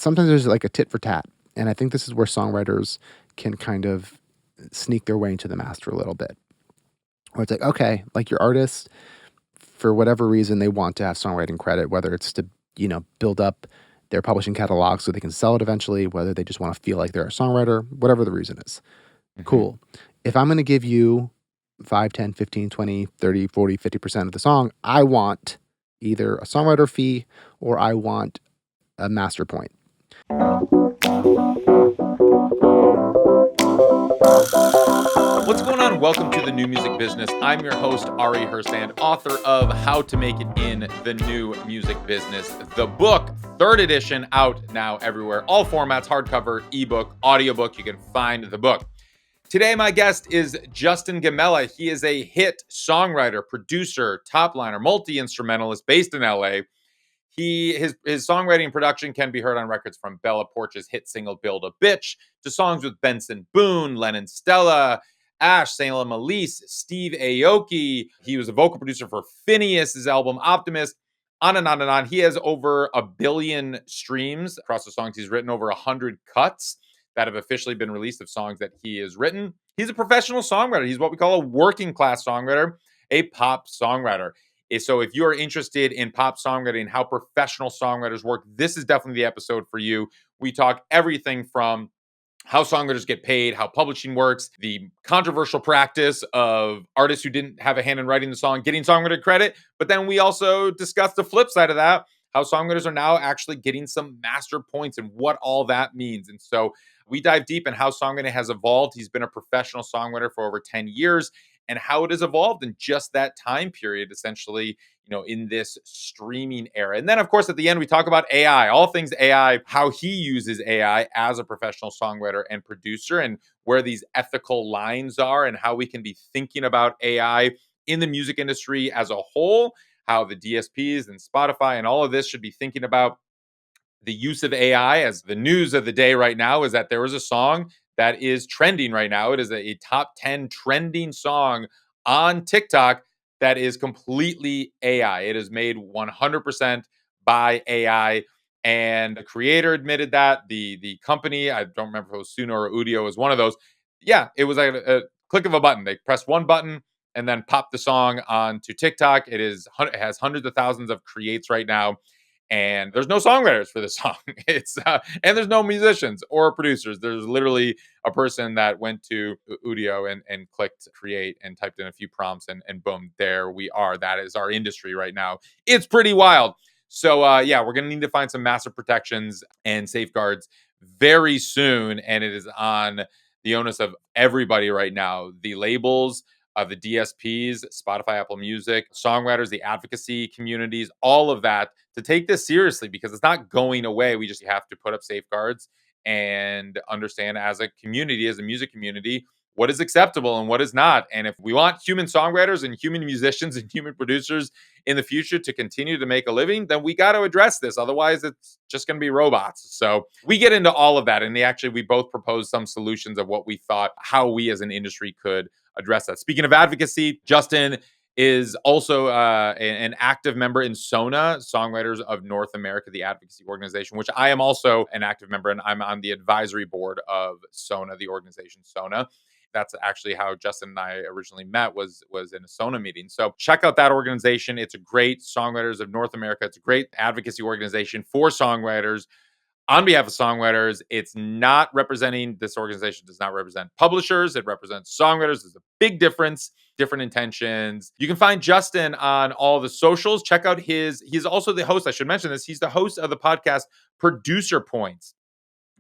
sometimes there's like a tit for tat. And I think this is where songwriters can kind of sneak their way into the master a little bit. Where it's like, okay, like your artist, for whatever reason, they want to have songwriting credit, whether it's to, build up their publishing catalog so they can sell it eventually, whether they just want to feel like they're a songwriter, whatever the reason is. Mhm. Cool. If I'm going to give you 5, 10, 15, 20, 30, 40, 50% of the song, I want either a songwriter fee or I want a master point. What's going on? Welcome to the New Music Business. I'm your host, Ari Herstand, author of How to Make It in the New Music Business. The book, 3rd edition, out now everywhere. All formats, hardcover, ebook, audiobook. You can find the book. Today, my guest is Justin Gammella. He is a hit songwriter, producer, top liner, multi-instrumentalist based in LA. His songwriting and production can be heard on records from Bella Poarch's hit single "Build a Bitch" to songs with Benson Boone, Lennon Stella, Ash, Salem Elise, Steve Aoki. He was a vocal producer for FINNEAS, his album Optimist, on and on and on. He has over 1 billion streams across the songs he's written, over 100 cuts that have officially been released of songs that he has written. He's a professional songwriter. He's what we call a working class songwriter, a pop songwriter. So if you're interested in pop songwriting, how professional songwriters work, this is definitely the episode for you. We talk everything from how songwriters get paid, how publishing works, the controversial practice of artists who didn't have a hand in writing the song getting songwriter credit. But then we also discuss the flip side of that, how songwriters are now actually getting some master points and what all that means. And so we dive deep in how songwriting has evolved. He's been a professional songwriter for over 10 years and how it has evolved in just that time period, essentially, in this streaming era. And then, of course, at the end, we talk about AI, all things AI, how he uses AI as a professional songwriter and producer, and where these ethical lines are, and how we can be thinking about AI in the music industry as a whole, how the DSPs and Spotify and all of this should be thinking about the use of AI. As the news of the day right now is that there is a song that is trending right now. It is a top 10 trending song on TikTok that is completely AI. It is made 100% by AI. And the creator admitted that. The company, I don't remember if it was Suno or Udio, was one of those. Yeah, it was like a click of a button. They pressed one button and then popped the song onto TikTok. It has hundreds of thousands of creates right now, and there's no songwriters for this song. And there's no musicians or producers. There's literally a person that went to Udio and clicked create and typed in a few prompts, and boom, there we are. That is our industry right now. It's pretty wild. So yeah, we're gonna need to find some massive protections and safeguards very soon, and it is on the onus of everybody right now. The labels of the DSPs, Spotify, Apple Music, songwriters, the advocacy communities, all of that, to take this seriously, because it's not going away. We just have to put up safeguards and understand as a community, as a music community, what is acceptable and what is not. And if we want human songwriters and human musicians and human producers in the future to continue to make a living, then we got to address this. Otherwise, it's just going to be robots. So we get into all of that. And we both proposed some solutions of what we thought, how we as an industry could address that. Speaking of advocacy, Justin is also an active member in SONA, Songwriters of North America, the advocacy organization, which I am also an active member, and I'm on the advisory board of SONA, the organization SONA. That's actually how Justin and I originally met, was in a SONA meeting. So check out that organization. It's a great Songwriters of North America. It's a great advocacy organization for songwriters. On behalf of songwriters, it's not representing, this organization does not represent publishers. It represents songwriters. There's a big difference, different intentions. You can find Justin on all the socials. Check out he's also the host. I should mention this. He's the host of the podcast Producer Points.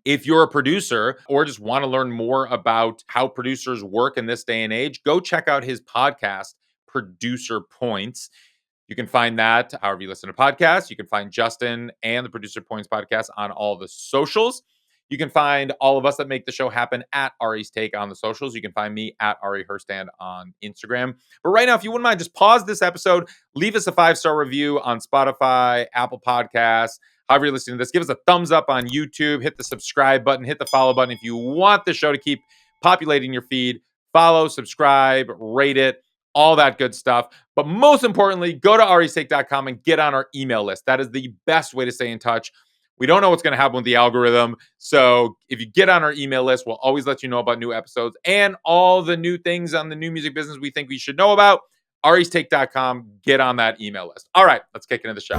If you're a producer or just want to learn more about how producers work in this day and age, go check out his podcast, Producer Points. You can find that however you listen to podcasts. You can find Justin and the Producer Points podcast on all the socials. You can find all of us that make the show happen at Ari's Take on the socials. You can find me at Ari Herstand on Instagram. But right now, if you wouldn't mind, just pause this episode, leave us a 5-star review on Spotify, Apple Podcasts, however you're listening to this. Give us a thumbs up on YouTube, hit the subscribe button, hit the follow button. If you want the show to keep populating your feed, follow, subscribe, rate it, all that good stuff. But most importantly, go to aristake.com and get on our email list. That is the best way to stay in touch We don't know what's going to happen with the algorithm. So if you get on our email list, we'll always let you know about new episodes and all the new things on the new music business we think we should know about. aristake.com. Get on that email list. All right, let's kick into the show.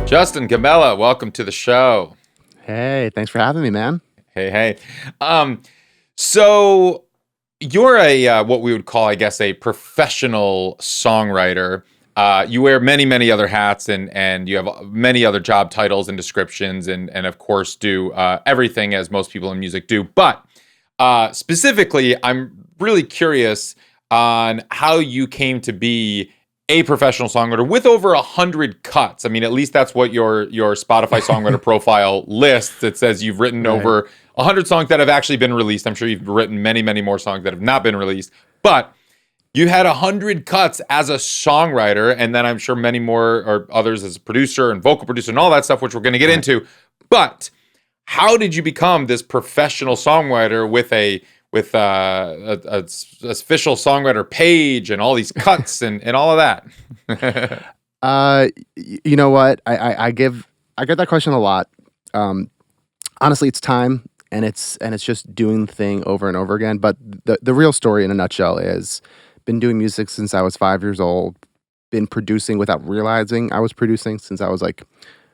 Justin Gammella, welcome to the show. Hey, thanks for having me, man. Hey. So you're a what we would call, I guess, a professional songwriter. You wear many other hats, and you have many other job titles and descriptions, and of course do everything as most people in music do. But specifically, I'm really curious on how you came to be a professional songwriter with over 100 cuts. I mean, at least that's what your Spotify songwriter profile lists. It says you've written over 100 songs that have actually been released. I'm sure you've written many more songs that have not been released, but you had 100 cuts as a songwriter, and then I'm sure many more or others as a producer and vocal producer and all that stuff, which we're going to get into. But how did you become this professional songwriter with a official songwriter page and all these cuts and all of that? You know what? I get that question a lot. Honestly, it's time, and it's just doing the thing over and over again. But the real story in a nutshell is been doing music since I was 5 years old. Been producing without realizing I was producing since I was like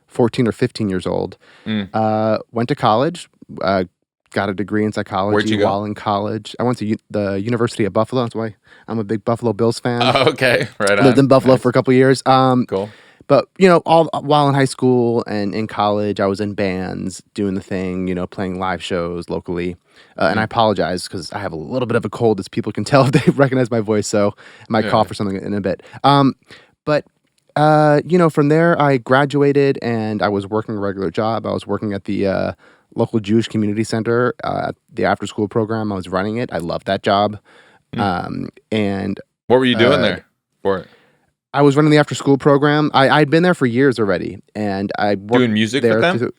14 or 15 years old. Went to college. Got a degree in psychology. Where'd you go? While in college. I went to the University of Buffalo. That's why I'm a big Buffalo Bills fan. Oh, okay, right on. Lived in Buffalo for a couple years. Cool. But, all while in high school and in college, I was in bands doing the thing, playing live shows locally. And I apologize because I have a little bit of a cold, as people can tell if they recognize my voice. So I might cough or something in a bit. But from there, I graduated and I was working a regular job. I was working at the local Jewish community center, the after-school program. I was running it. I loved that job. And what were you doing there for it? I was running the after-school program. I'd been there for years already, and I worked doing music there with them.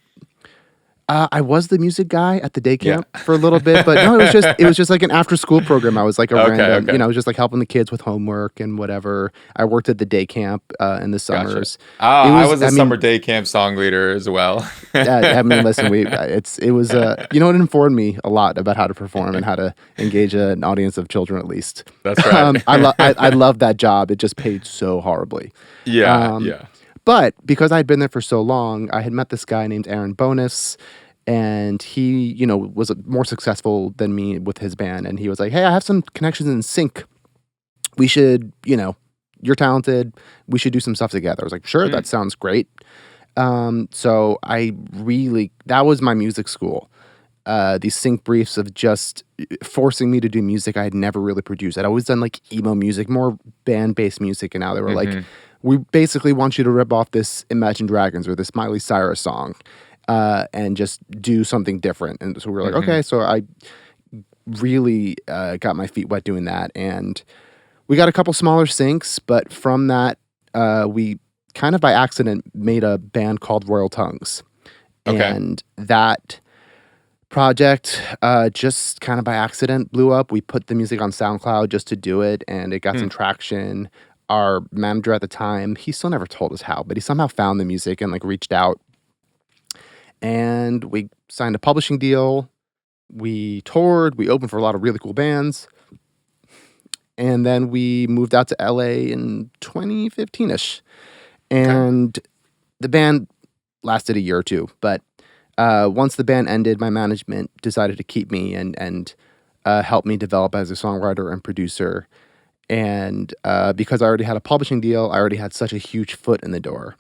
I was the music guy at the day camp for a little bit, but no, it was just like an after-school program. I was like a random, I was just like helping the kids with homework and whatever. I worked at the day camp in the summers. Gotcha. I was a summer day camp song leader as well. Listen, it informed me a lot about how to perform and how to engage an audience of children, at least. That's right. I love that job. It just paid so horribly. Yeah. But because I'd been there for so long, I had met this guy named Aaron Bonus, and he, was more successful than me with his band. And he was like, "Hey, I have some connections in sync. We should, you're talented. We should do some stuff together." I was like, "Sure, that sounds great." So that was my music school. These sync briefs of just forcing me to do music I had never really produced. I'd always done like emo music, more band-based music, and now they were like, "We basically want you to rip off this Imagine Dragons or this Miley Cyrus song and just do something different." And so we were like, okay. So I really got my feet wet doing that. And we got a couple smaller syncs, but from that, we kind of by accident made a band called Royal Tongues. Okay. And that project just kind of by accident blew up. We put the music on SoundCloud just to do it, and it got some traction. Our manager at the time, he still never told us how, but he somehow found the music and like reached out. And we signed a publishing deal. We toured. We opened for a lot of really cool bands. And then we moved out to LA in 2015-ish. And the band lasted a year or two. But once the band ended, my management decided to keep me and help me develop as a songwriter and producer. And because I already had a publishing deal, I already had such a huge foot in the door.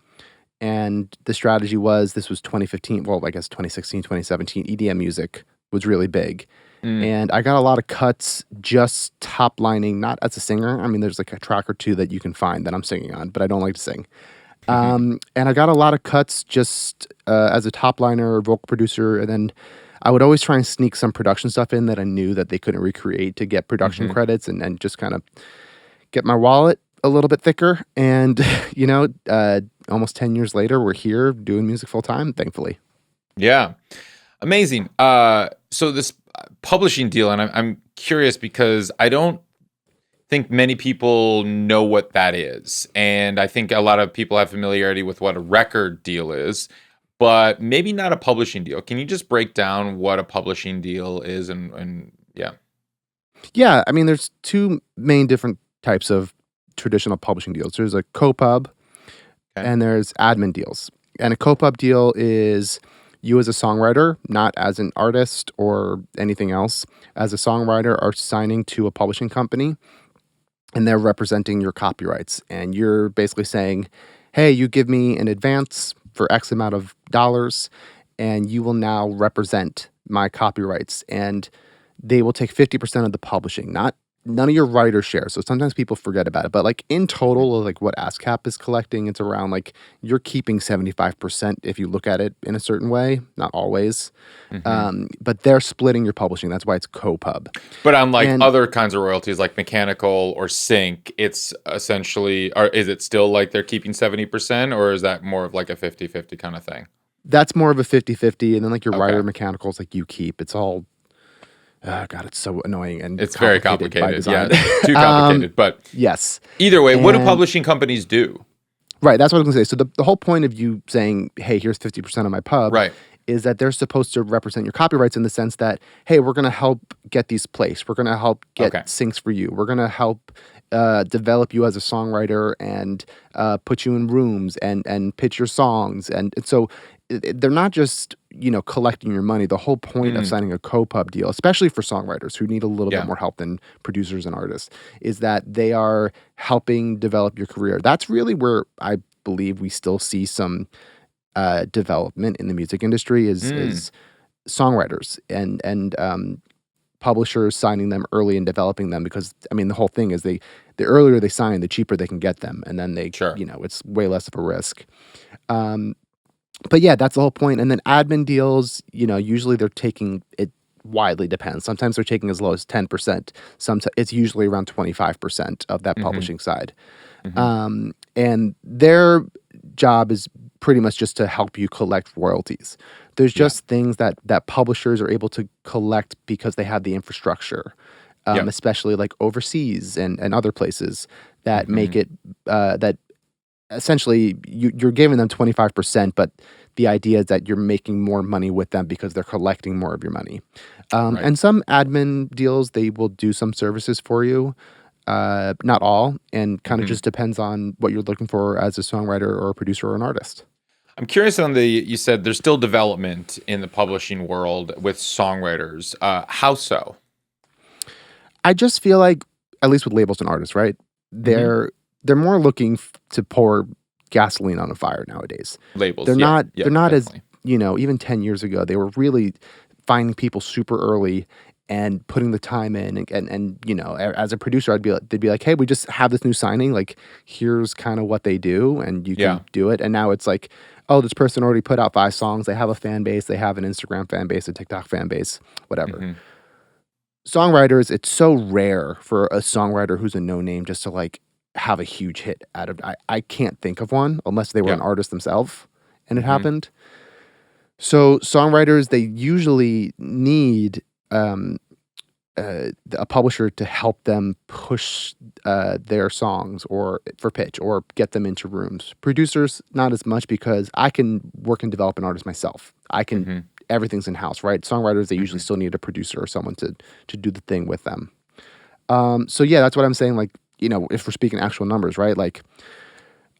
And the strategy was, this was 2015, well, I guess 2016, 2017, EDM music was really big. And I got a lot of cuts just top lining, not as a singer. I mean, there's like a track or two that you can find that I'm singing on, but I don't like to sing. And I got a lot of cuts just as a top liner or vocal producer. And then I would always try and sneak some production stuff in that I knew that they couldn't recreate to get production credits and just kind of get my wallet a little bit thicker. And, almost 10 years later, we're here doing music full time, thankfully. Yeah. Amazing. So this publishing deal, and I'm curious because I don't think many people know what that is. And I think a lot of people have familiarity with what a record deal is. but maybe not a publishing deal. Can you just break down what a publishing deal is and yeah. Yeah, I mean, there's two main different types of traditional publishing deals. There's a co-pub Okay. and there's admin deals. And a co-pub deal is you as a songwriter, not as an artist or anything else, as a songwriter are signing to a publishing company and they're representing your copyrights. And you're basically saying, hey, you give me an advance for X amount of dollars and you will now represent my copyrights. And they will take 50% of the publishing, not none of your writer share. So sometimes people forget about it. But like in total, like what ASCAP is collecting, it's around like you're keeping 75% if you look at it in a certain way, not always. But they're splitting your publishing. That's why it's co-pub. But unlike And other kinds of royalties like mechanical or sync, it's essentially, or is it still like they're keeping 70% or is that more of like a 50-50 kind of thing? that's more of a 50-50. And then like your writer Okay. mechanicals, like you keep. It's all, God, it's so annoying and It's very by complicated. design. Yeah. Too complicated. But Yes. either way, what do And publishing companies do? right, that's what I was going to say. So the whole point of you saying, hey, here's 50% of my pub Right. is that they're supposed to represent your copyrights in the sense that, hey, we're going to help get these placed. We're going to help get Okay. syncs for you. We're going to help develop you as a songwriter and put you in rooms and pitch your songs. And so they're not just, collecting your money. The whole point of signing a co-pub deal, especially for songwriters who need a little Yeah. bit more help than producers and artists, is that they are helping develop your career. That's really where I believe we still see some development in the music industry is songwriters and publishers signing them early and developing them because I mean the whole thing is the earlier they sign, the cheaper they can get them, and then they Sure. it's way less of a risk. But yeah, that's the whole point. And then admin deals, usually they're taking it widely depends. Sometimes they're taking as low as 10%. Sometimes it's usually around 25% of that publishing side. And their job is pretty much just to help you collect royalties. There's just things that publishers are able to collect because they have the infrastructure, especially like overseas and other places that make it that essentially you're giving them 25%, but the idea is that you're making more money with them because they're collecting more of your money. Right. And some admin deals, they will do some services for you. Not all, and kind of just depends on what you're looking for as a songwriter or a producer or an artist. I'm curious on you said there's still development in the publishing world with songwriters. How so? I just feel like, at least with labels and artists, right? They're more looking to pour gasoline on a fire nowadays. Labels. They're not. They're not definitely. as even 10 years ago. They were really finding people super early and putting the time in. And as a producer, they'd be like, hey, we just have this new signing. Like, here's kind of what they do, and you can do it. And now it's like, oh, this person already put out 5 songs. They have a fan base. They have an Instagram fan base, a TikTok fan base, whatever. Songwriters, it's so rare for a songwriter who's a no name just to like have a huge hit out of. I can't think of one unless they were an artist themselves and it happened. So songwriters, they usually need a publisher to help them push their songs or for pitch or get them into rooms. Producers, not as much because I can work and develop an artist myself. I can everything's in house, right? Songwriters, they usually still need a producer or someone to do the thing with them. So yeah, that's what I'm saying. Like, if we're speaking actual numbers, right? Like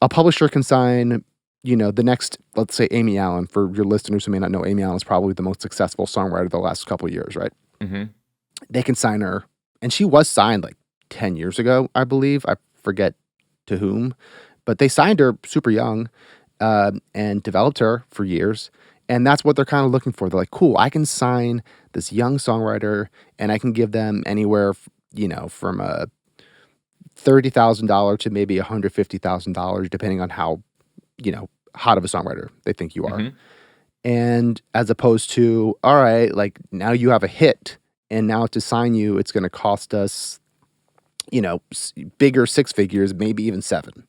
a publisher can sign, the next, let's say Amy Allen. For your listeners who may not know, Amy Allen is probably the most successful songwriter the last couple of years, right? They can sign her, and she was signed like 10 years ago, I believe. I forget to whom, but they signed her super young and developed her for years. And that's what they're kind of looking for. They're like, cool, I can sign this young songwriter and I can give them anywhere, from a $30,000 to maybe $150,000, depending on how, hot of a songwriter they think you are. And as opposed to, all right, like now you have a hit and now to sign you, it's going to cost us, bigger 6 figures, maybe even 7.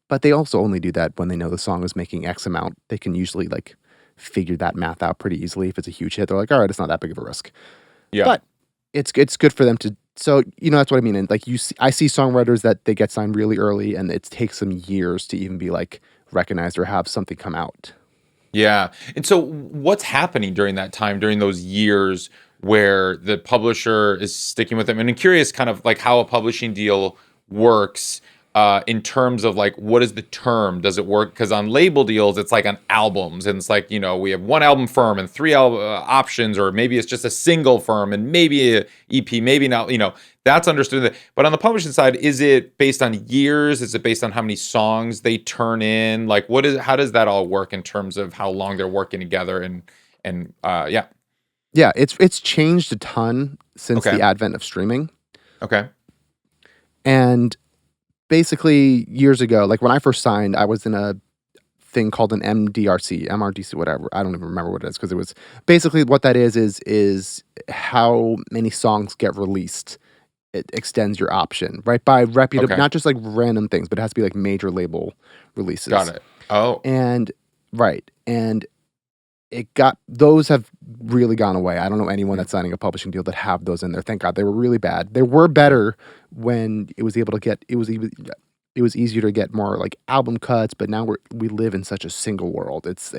But they also only do that when they know the song is making X amount. They can usually like figure that math out pretty easily. If it's a huge hit, they're like, all right, it's not that big of a risk. Yeah. But it's good for them to. So that's what I mean. And like I see songwriters that they get signed really early, and it takes them years to even be like recognized or have something come out. Yeah. And so what's happening during that time, during those years where the publisher is sticking with them? And I'm curious kind of like how a publishing deal works in terms of like what is the term? Does it work? Because on label deals, it's like on albums, and it's like, we have one album firm and three options, or maybe it's just a single firm and maybe a EP, maybe not, that's understood. But on the publishing side, is it based on years? Is it based on how many songs they turn in? Like, how does that all work in terms of how long they're working together? And yeah. Yeah, it's changed a ton since Okay. the advent of streaming. Okay. And basically years ago, like when I first signed, I was in a thing called an MRDC, whatever. I don't even remember what it is, because it was basically what that is how many songs get released. It extends your option, right? By reputable, Okay. not just like random things, but it has to be like major label releases. Got it. Oh. And right. And those have really gone away. I don't know anyone that's signing a publishing deal that have those in there. Thank God. They were really bad. They were better when it was easier to get more like album cuts, but now we live in such a single world. It's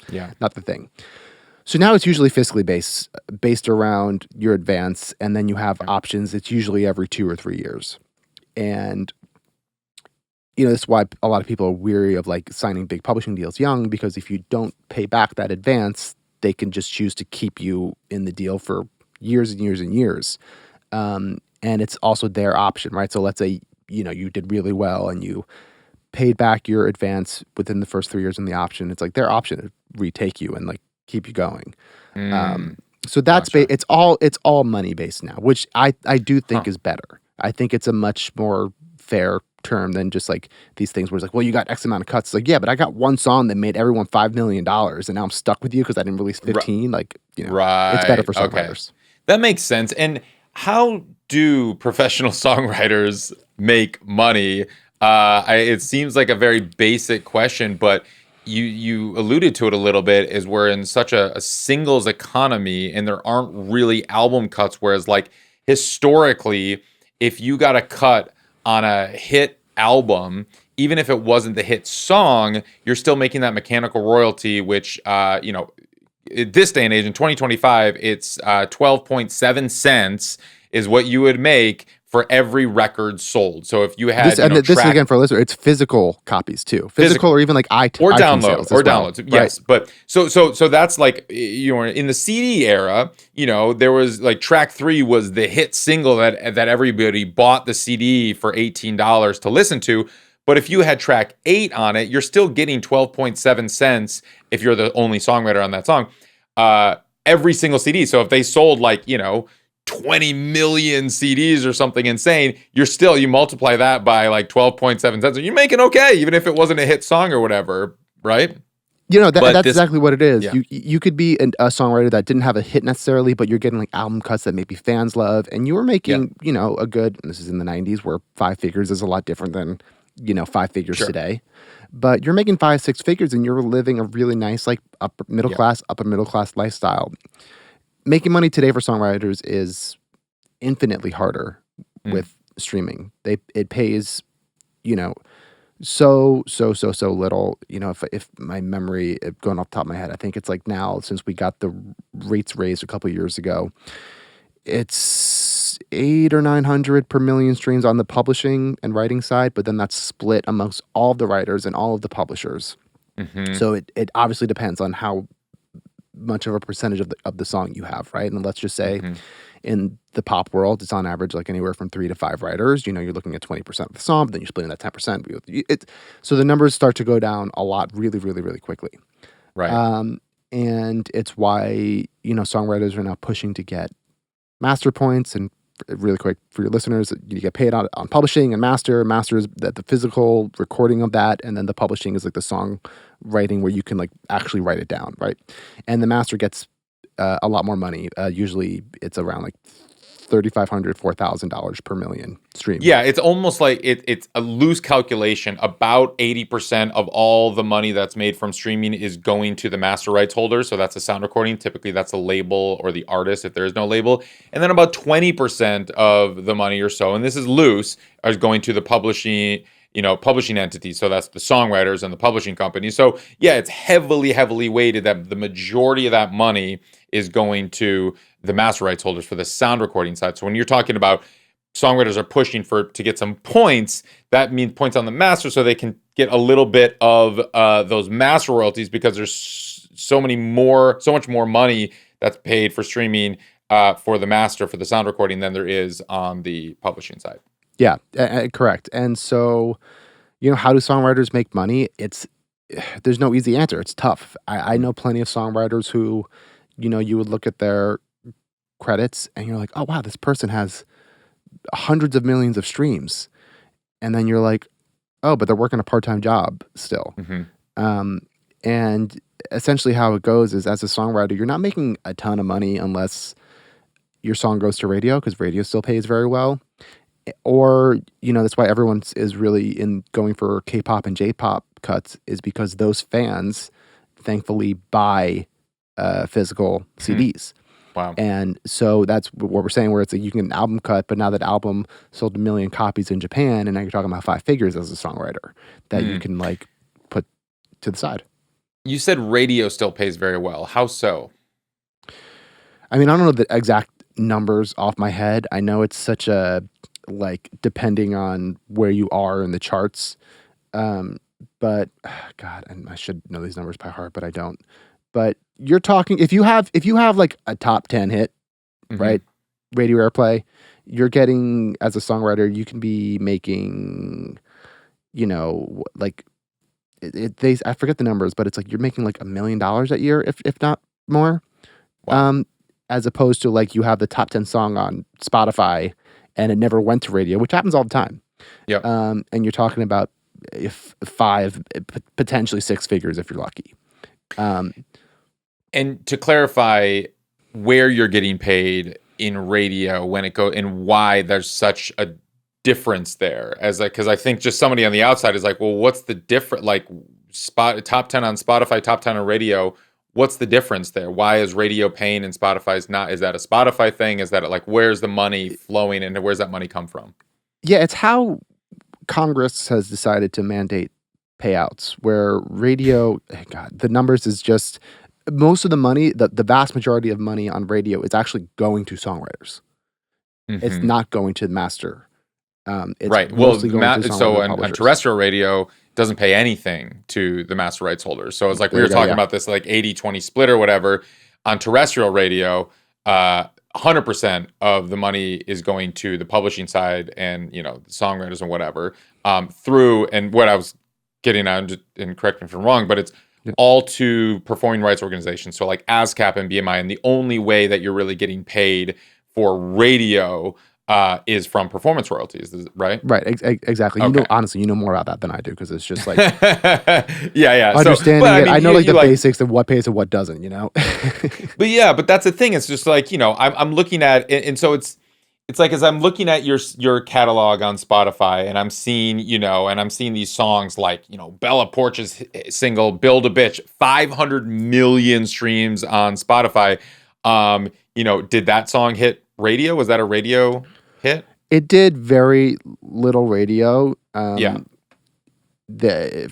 Yeah. not the thing. So now it's usually fiscally based around your advance, and then you have options. It's usually every 2 or 3 years. And that's why a lot of people are weary of like signing big publishing deals young, because if you don't pay back that advance, they can just choose to keep you in the deal for years and years and years. And it's also their option, right? So let's say, you did really well and you paid back your advance within the first 3 years in the option. It's like their option to retake you and like keep you going. So that's Gotcha. it's all money based now, which I do think is better. I think it's a much more fair term than just like these things where it's like, well, you got X amount of cuts. It's like, yeah, but I got one song that made everyone $5 million, and now I'm stuck with you because I didn't release 15. Like, Right. it's better for Okay. songwriters. That makes sense. And how do professional songwriters make money? It seems like a very basic question, but you alluded to it a little bit, is we're in such a singles economy and there aren't really album cuts. Whereas like historically, if you got a cut on a hit album, even if it wasn't the hit song, you're still making that mechanical royalty, which, at this day and age in 2025, it's 12.7 cents is what you would make for every record sold. So if you had This is again for a listener, it's physical copies too, physical or even like or iTunes download sales or as well. downloads. Yes, Right. but so that's like, in the CD era, there was like track 3 was the hit single that everybody bought the CD for $18 to listen to. But if you had track 8 on it, you're still getting 12.7 cents if you're the only songwriter on that song. Every single CD. So if they sold like, 20 million CDs or something insane, you multiply that by like 12.7 cents. You're making okay, even if it wasn't a hit song or whatever, right? That's exactly what it is. Yeah. You could be a songwriter that didn't have a hit necessarily, but you're getting like album cuts that maybe fans love, and you were making, a good, and this is in the 90s where 5 figures is a lot different than, 5 figures today. But you're making 5-6 figures and you're living a really nice, like upper middle class lifestyle. Making money today for songwriters is infinitely harder with streaming. It pays, so little. If my memory going off the top of my head, I think it's like now, since we got the rates raised a couple of years ago, it's 800 or 900 per million streams on the publishing and writing side, but then that's split amongst all of the writers and all of the publishers. So it obviously depends on how much of a percentage of the song you have, right? And let's just say in the pop world, it's on average like anywhere from 3 to 5 writers. You're looking at 20% of the song, but then you're splitting that 10%. So the numbers start to go down a lot really, really, really quickly. Right. And it's why, songwriters are now pushing to get master points. And really quick for your listeners, you get paid on publishing and master. Master is the physical recording of that, and then the publishing is like the song writing where you can like actually write it down, right? And the master gets a lot more money. Usually it's around like $3,500, $4,000 per million stream. Yeah, it's almost like it's a loose calculation. About 80% of all the money that's made from streaming is going to the master rights holder. So that's a sound recording. Typically, that's a label or the artist if there is no label. And then about 20% of the money or so, and this is loose, is going to the publishing, publishing entities. So that's the songwriters and the publishing company. So yeah, it's heavily weighted that the majority of that money is going to the master rights holders for the sound recording side. So when you're talking about songwriters are pushing to get some points, that means points on the master, so they can get a little bit of those master royalties, because there's so much more money that's paid for streaming for the master for the sound recording than there is on the publishing side. Yeah, correct. And so, how do songwriters make money? There's no easy answer. It's tough. I know plenty of songwriters who, you would look at their credits and you're like, oh wow, this person has hundreds of millions of streams, and then you're like, oh, but they're working a part-time job still. And essentially how it goes is, as a songwriter, you're not making a ton of money unless your song goes to radio, because radio still pays very well. Or, that's why everyone is really in going for K-pop and J-pop cuts, is because those fans thankfully buy physical CDs. Wow. And so that's what we're saying, where it's like you can get an album cut, but now that album sold 1 million copies in Japan, and now you're talking about 5 figures as a songwriter that you can put to the side. You said radio still pays very well. How so? I mean, I don't know the exact numbers off my head. I know it's such a, depending on where you are in the charts. But God, and I should know these numbers by heart, but I don't. But you're talking, if you have like a top 10 hit, right? Radio airplay, you're getting, as a songwriter, you can be making, I forget the numbers, but it's like you're making like $1 million a year, if not more. Wow. As opposed to you have the top 10 song on Spotify and it never went to radio, which happens all the time. Yeah. And you're talking about 5, potentially 6 figures if you're lucky. And to clarify where you're getting paid in radio when it goes, and why there's such a difference there, because I think just somebody on the outside is like, well, what's the difference? Top 10 on Spotify, top 10 on radio. What's the difference there? Why is radio paying and Spotify's not? Is that a Spotify thing? Is that where's the money flowing, and where's that money come from? Yeah, it's how Congress has decided to mandate payouts, where radio, God, the numbers is just, most of the money, the vast majority of money on radio is actually going to songwriters. It's not going to the master. It's right. Well, so on terrestrial radio, doesn't pay anything to the master rights holders. So it's we were talking about this 80-20 split or whatever. On terrestrial radio, 100% of the money is going to the publishing side and, the songwriters and whatever, through, and what I was getting at, and correct me if I'm wrong, but it's all to performing rights organizations. So ASCAP and BMI, and the only way that you're really getting paid for radio is from performance royalties, right? Right, exactly. Okay. Honestly, you know more about that than I do, because it's just yeah. Understanding it. I know the basics of what pays and what doesn't, But that's the thing. It's just I'm looking at, and so it's as I'm looking at your catalog on Spotify, and I'm seeing, these songs Bella Poarch's single "Build a Bitch," 500 million streams on Spotify. Did that song hit radio? Was that a radio hit? It did very little radio. For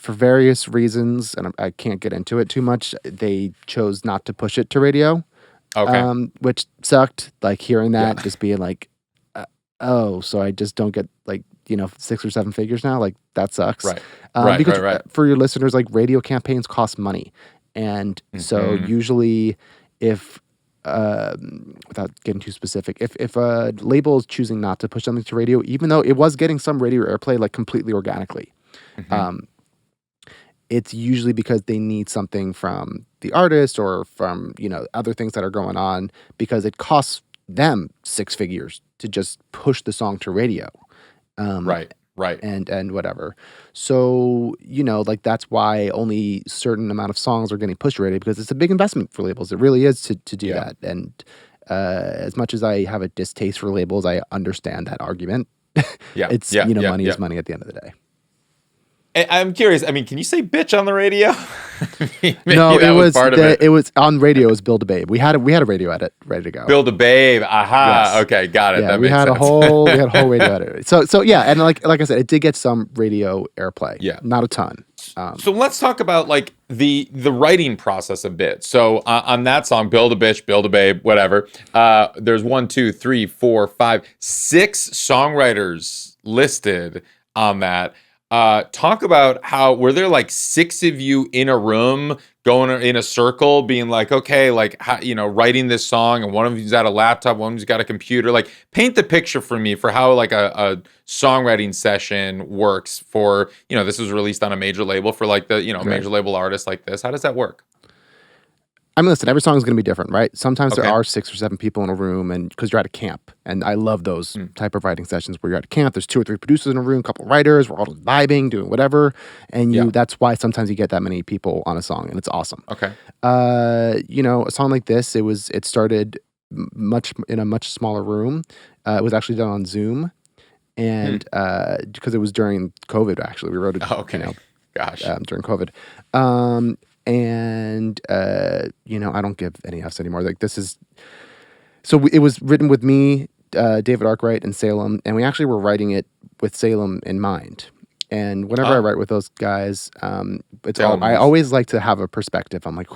various reasons, and I can't get into it too much, they chose not to push it to radio. Okay. Which sucked. Hearing that, just being oh, so I just don't get 6 or 7 figures now. That sucks. Right. Because for your listeners, radio campaigns cost money, and so usually, if without getting too specific, if a label is choosing not to push something to radio, even though it was getting some radio airplay completely organically, it's usually because they need something from the artist or from other things that are going on, because it costs them 6 figures to just push the song to radio. Right. And whatever. So, that's why only certain amount of songs are getting pushed to radio, because it's a big investment for labels. It really is to do that. And as much as I have a distaste for labels, I understand that argument. It's, money is money at the end of the day. I'm curious. I mean, can you say bitch on the radio? Maybe No, that was part of it. it was on radio. It was Build a Babe. We had a radio edit ready to go. Build a babe. Aha. Yes. Okay, got it. Yeah, That we makes had sense. we had a whole radio edit. So yeah, and like I said, it did get some radio airplay. Yeah. Not a ton. So let's talk about like the writing process a bit. So on that song, Build a Bitch, Build a Babe, whatever. There's 1, 2, 3, 4, 5, 6 songwriters listed on that. Talk about how were there like 6 of you in a room going in a circle being like, okay, like how, writing this song, and one of you's got a laptop, one of you's got a computer. Like paint the picture for me for how like a songwriting session works for, this was released on a major label for like the, major label artists like this. How does that work? I mean, listen, every song is going to be different, right? Sometimes there Okay. are 6 or 7 people in a room, and because you're at a camp, and I love those type of writing sessions where you're at a camp. There's 2 or 3 producers in a room, a couple writers, we're all just vibing, doing whatever, and Yeah. that's why sometimes you get that many people on a song, and it's awesome. Okay. A song like this, it started in a much smaller room. It was actually done on Zoom, and because it was during COVID, actually, we wrote it. Okay. Gosh. During COVID. And I don't give any F's anymore. Like this is, it was written with me, David Arkwright, and Salem, and we actually were writing it with Salem in mind. And whenever I write with those guys, I always like to have a perspective. I'm like,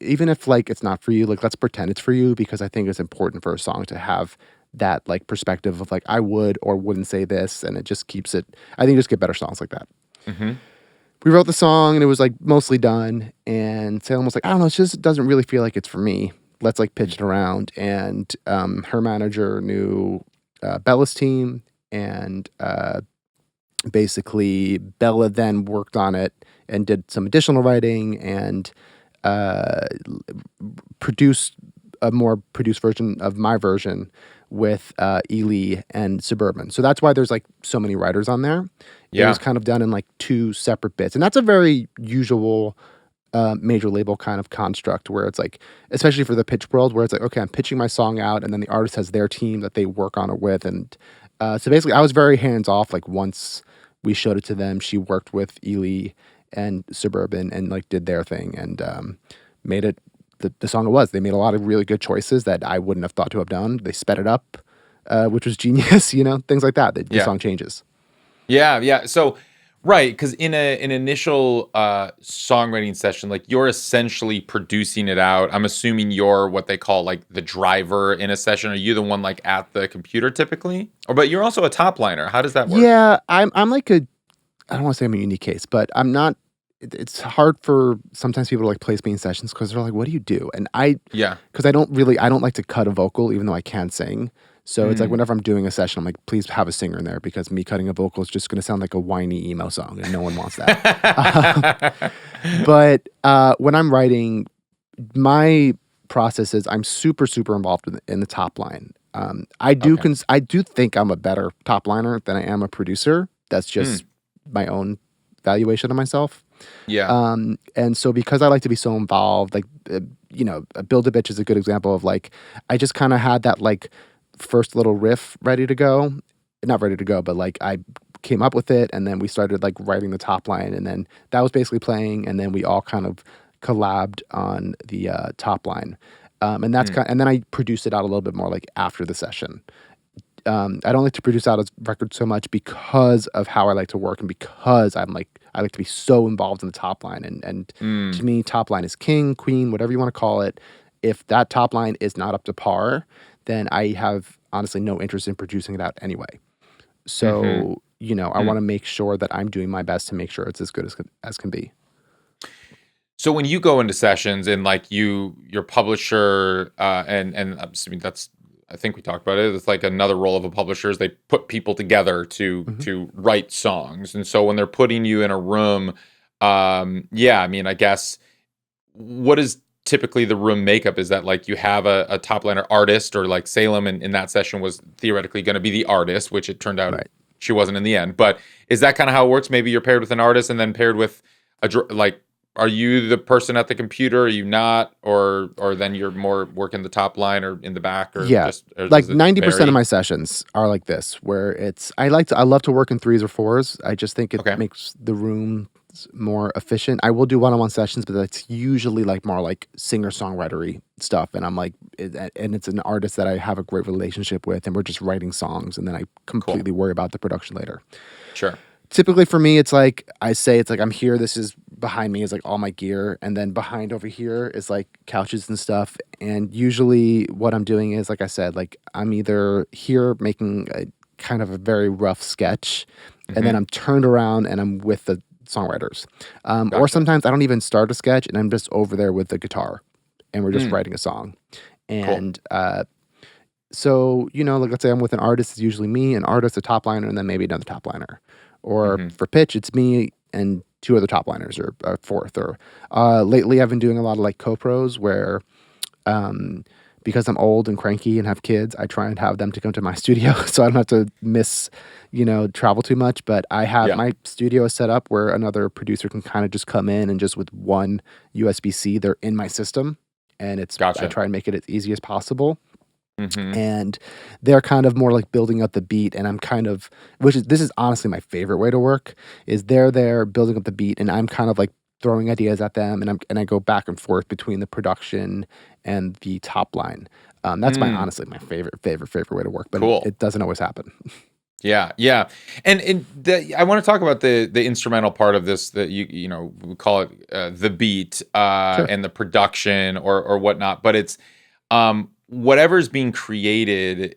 even if like it's not for you, like let's pretend it's for you, because I think it's important for a song to have that like perspective of like I would or wouldn't say this, and it just keeps it. I think you just get better songs like that. Mm-hmm. We wrote the song and it was like mostly done, and Salem was like, I don't know, it doesn't really feel like it's for me. Let's like pitch it around. And her manager knew Bella's team, and basically Bella then worked on it and did some additional writing and produced a more produced version of my version with Ely and Suburban. So that's why there's like so many writers on there. Yeah. It was kind of done in like 2 separate bits. And that's a very usual major label kind of construct where it's like, especially for the pitch world, where it's like, okay, I'm pitching my song out, and then the artist has their team that they work on it with. And so basically I was very hands off. Like once we showed it to them, she worked with Ely and Suburban and like did their thing and made it the song it was. They made a lot of really good choices that I wouldn't have thought to have done. They sped it up, which was genius, things like that. The song changes. Yeah. So, right, because in an initial songwriting session, like you're essentially producing it out. I'm assuming you're what they call like the driver in a session. Are you the one like at the computer typically, but you're also a top liner? How does that work? Yeah, I'm like I don't want to say I'm a unique case, but I'm not. It's hard for sometimes people to like place me in sessions because they're like, "What do you do?" And because I don't like to cut a vocal, even though I can sing. So it's like whenever I'm doing a session, I'm like, please have a singer in there, because me cutting a vocal is just going to sound like a whiny emo song, and no one wants that. But when I'm writing, my process is I'm super, super involved in the top line. I do think I'm a better top liner than I am a producer. That's just my own valuation of myself. Yeah. And so because I like to be so involved, like, Build a Bitch is a good example of like, I just kind of had that like first little riff ready to go. Not ready to go, but like I came up with it, and then we started like writing the top line, and then that was basically playing, and then we all kind of collabed on the top line. And that's and then I produced it out a little bit more like after the session. I don't like to produce out a record so much because of how I like to work, and because I like to be so involved in the top line. And to me, top line is king, queen, whatever you want to call it. If that top line is not up to par, then I have honestly no interest in producing it out anyway. So, I want to make sure that I'm doing my best to make sure it's as good as can be. So when you go into sessions and like your publisher, and I'm assuming I think we talked about it. It's like another role of a publisher is they put people together to write songs. And so when they're putting you in a room, I mean, I guess what is typically the room makeup? Is that like you have a top liner artist, or like Salem in that session was theoretically going to be the artist, which it turned out she wasn't in the end. But is that kind of how it works? Maybe you're paired with an artist and then paired with are you the person at the computer? Are you not? Or then you're more working the top line or in the back or Yeah. just or Like does it 90% of vary? my sessions are like this, where I love to work in threes or fours. I just think it Okay, makes the room more efficient. I will do one-on-one sessions, but that's usually like more like singer-songwritery stuff. And and it's an artist that I have a great relationship with, and we're just writing songs, and then I cool. completely worry about the production later. Sure. Typically for me, it's like I say, it's like I'm here. This is behind me is like all my gear, and then behind over here is like couches and stuff. And usually, what I'm doing is, like I said, like I'm either here making a kind of a very rough sketch, and then Mhm. I'm turned around and I'm with the songwriters, or Gotcha. sometimes I don't even start a sketch and I'm just over there with the guitar, and we're just Mm, writing a song. cool. And so, like let's say I'm with an artist, it's usually me, an artist, a top liner, and then maybe another top liner. Or Mhm. for pitch, it's me and two other top liners, or a fourth. Or lately, I've been doing a lot of like co-pros where, um, because I'm old and cranky and have kids, I try and have them to come to my studio so I don't have to travel too much. But I have Yeah. my studio is set up where another producer can kind of just come in and just with one USB-C, they're in my system, and I Gotcha. try and make it as easy as possible. Mhm. And they're kind of more like building up the beat, and I'm kind of, this is honestly my favorite way to work, is they're there building up the beat, and I'm kind of like throwing ideas at them, and I go back and forth between the production and the top line. That's my Mm, honestly my favorite way to work, but cool. it doesn't always happen. Yeah, yeah, and I want to talk about the instrumental part of this that we call it the beat Sure. and the production or whatnot, but it's whatever's being created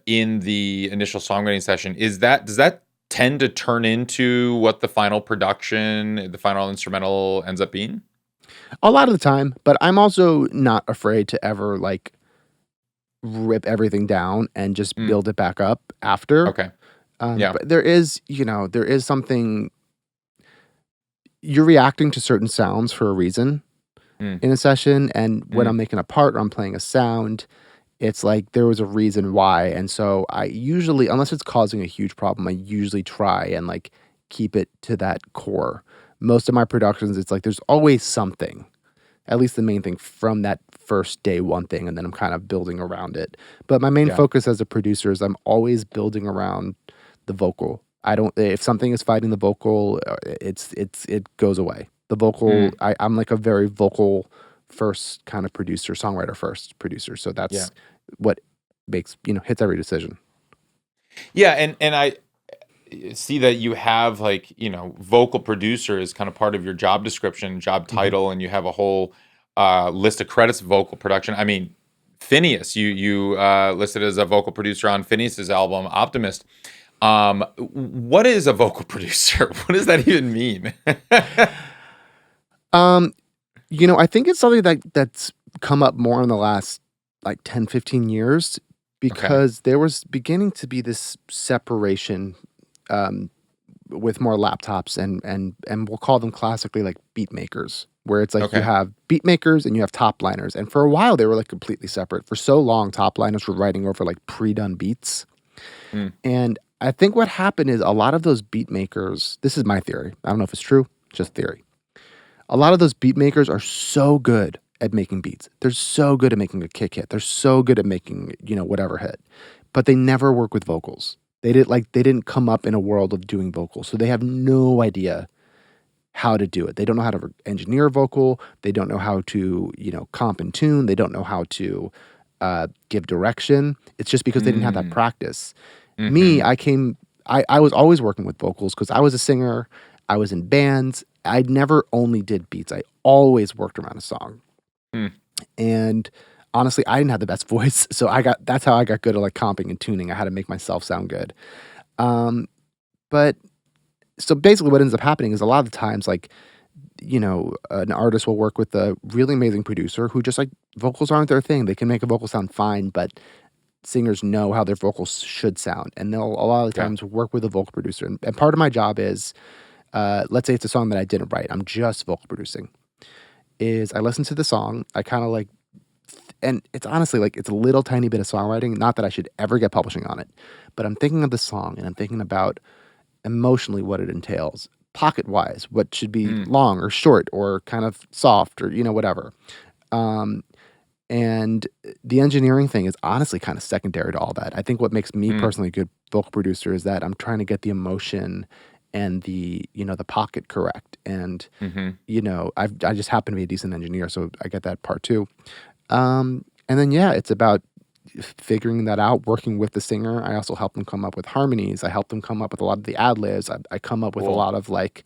in the initial songwriting session. Does that tend to turn into what the final production, the final instrumental ends up being? A lot of the time, but I'm also not afraid to ever like rip everything down and just Mm, build it back up after. okay, yeah, But there is something, you're reacting to certain sounds for a reason mm, in a session, and when mm, I'm making a part or I'm playing a sound, it's like there was a reason why, and so I usually, unless it's causing a huge problem, I usually try and like keep it to that core. Most of my productions, it's like there's always something, at least the main thing from that first day one thing, and then I'm kind of building around it. But my main yeah, focus as a producer is I'm always building around the vocal. I don't if something is fighting the vocal, it goes away. The vocal, mm, I'm like a very vocal first kind of producer, songwriter first producer. So yeah, that's what makes, hits every decision. yeah, and I see that you have like vocal producer is kind of part of your job description, job Mhm. title, and you have a whole list of credits of vocal production. I mean, Phineas, you listed as a vocal producer on Phineas's album Optimist. What is a vocal producer? What does that even mean? Um, I think it's something that's come up more in the last like 10, 15 years, Okay, because there was beginning to be this separation, um, with more laptops, and we'll call them classically like beat makers, where it's like you okay, have beat makers and you have top liners. And for a while they were like completely separate. For so long, top liners were writing over like pre-done beats. mm, And I think what happened is a lot of those beat makers, this is my theory. I don't know if it's true, just theory. A lot of those beat makers are so good at making beats. They're so good at making a kick hit. They're so good at making, whatever hit. But they never work with vocals. They didn't come up in a world of doing vocals. So they have no idea how to do it. They don't know how to engineer a vocal. They don't know how to, comp and tune. They don't know how to give direction. It's just because they didn't have that mm, practice. Me, mm-hmm, I was always working with vocals because I was a singer. I was in bands. I never only did beats. I always worked around a song. mm, And honestly, I didn't have the best voice, so that's how I got good at like comping and tuning. I had to make myself sound good. Um, but so basically what ends up happening is a lot of the times, like, an artist will work with a really amazing producer who just like vocals aren't their thing. They can make a vocal sound fine, but singers know how their vocals should sound. And they'll a lot of the yeah, times work with a vocal producer. And part of my job is, let's say it's a song that I didn't write, I'm just vocal producing. Is I listen to the song, I kind of like, and it's honestly like it's a little tiny bit of songwriting. Not that I should ever get publishing on it, but I'm thinking of the song and I'm thinking about emotionally what it entails. pocket wise, what should be Mm. long or short or kind of soft or, whatever. Um, and the engineering thing is honestly kind of secondary to all that. I think what makes me Mm. personally a good vocal producer is that I'm trying to get the emotion and the pocket correct. And, Mhm. I just happen to be a decent engineer, so I get that part too. And then, yeah, it's about figuring that out, working with the singer. I also help them come up with harmonies. I help them come up with a lot of the ad libs. I come up with a Cool. lot of like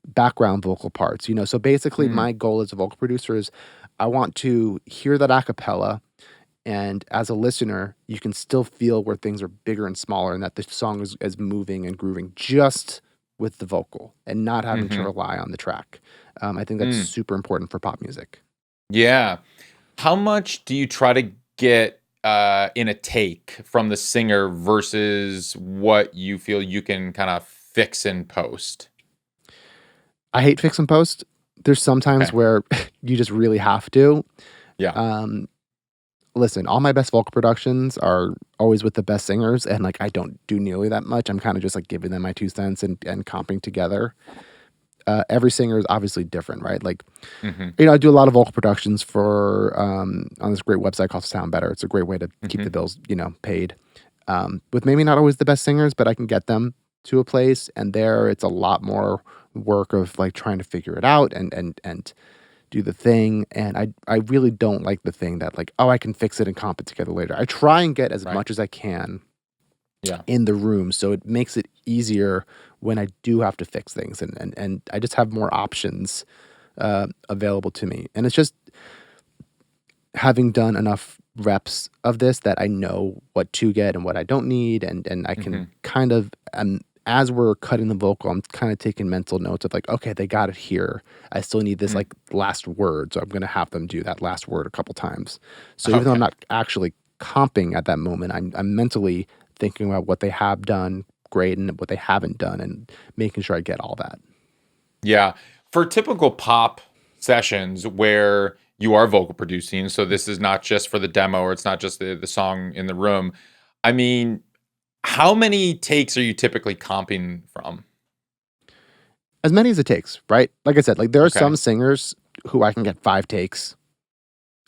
background vocal parts. So basically, Mm. my goal as a vocal producer is I want to hear that a cappella. And as a listener, you can still feel where things are bigger and smaller and that the song is moving and grooving just with the vocal and not having to Mhm. rely on the track. I think that's Mm. super important for pop music. Yeah. How much do you try to get, in a take from the singer versus what you feel you can kinda fix in post? I hate fix and post. There's sometimes Okay. where you just really have to. Yeah. Um, Listen, all my best vocal productions are always with the best singers, and like I don't do nearly that much. I'm kind of just like giving them my 2 cents and comping together. Every singer is obviously different, right? Like, Mhm. I do a lot of vocal productions for on this great website called Sound Better. It's a great way to keep the Mhm. bills, paid. With maybe not always the best singers, but I can get them to a place, and there it's a lot more work of like trying to figure it out and do the thing. And I really don't like the thing that like, oh, I can fix it and comp it together later. I try and get as Right. much as I can Yeah. in the room, so it makes it easier when I do have to fix things, and I just have more options available to me. And it's just having done enough reps of this that I know what to get and what I don't need, and I can Mhm. kind of as we're cutting the vocal, I'm kind of taking mental notes of like, okay, they got it here. I still need this Mm. like last word, so I'm gonna have them do that last word a couple times. So even though I'm Okay. not actually comping at that moment, I'm mentally thinking about what they have done great and what they haven't done, and making sure I get all that. Yeah. For typical pop sessions where you are vocal producing, so this is not just for the demo or it's not just the song in the room. I mean, how many takes are you typically comping from? As many as it takes, right? Like I said, like there are Okay. some singers who I can get 5 takes,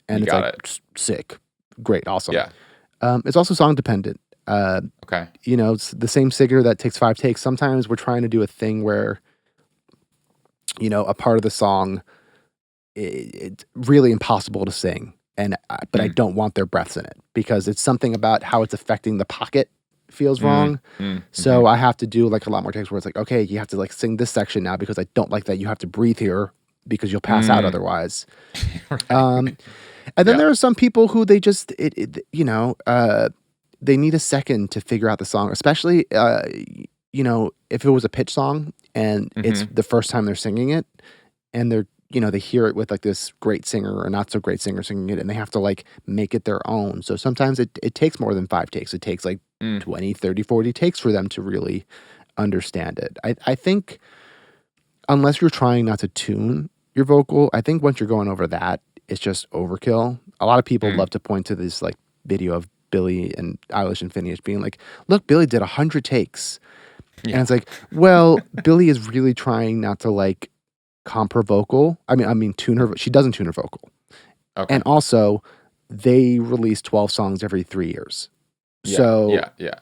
and You it's got like it. sick, great, awesome. Yeah. It's also song dependent. Okay. It's the same singer that takes 5 takes. Sometimes we're trying to do a thing where a part of the song it's really impossible to sing, but I Mm. don't want their breaths in it because it's something about how it's affecting the pocket feels Mm. wrong. Mm. So Mhm. I have to do like a lot more takes where it's like, okay, you have to like sing this section now because I don't like that you have to breathe here because you'll pass out Mm. otherwise. Right. Um, and then Yeah. there are some people who they just they need a second to figure out the song, especially if it was a pitch song and it's Mhm. the first time they're singing it and they hear it with like this great singer or not so great singer singing it and they have to like make it their own. So sometimes it takes more than 5 takes. It takes like Mm. 20, 30, 40 takes for them to really understand it. I think unless you're trying not to tune your vocal, I think once you're going over that, it's just overkill. A lot of people Mm. love to point to this like video of Billy and Eilish and FINNEAS being like, "Look, Billy did 100 takes," and Yeah. it's like, well, Billy is really trying not to like comp her vocal. I mean, tune her. She doesn't tune her vocal, Okay. and also they release 12 songs every 3 years, Yeah. so Yeah. Yeah.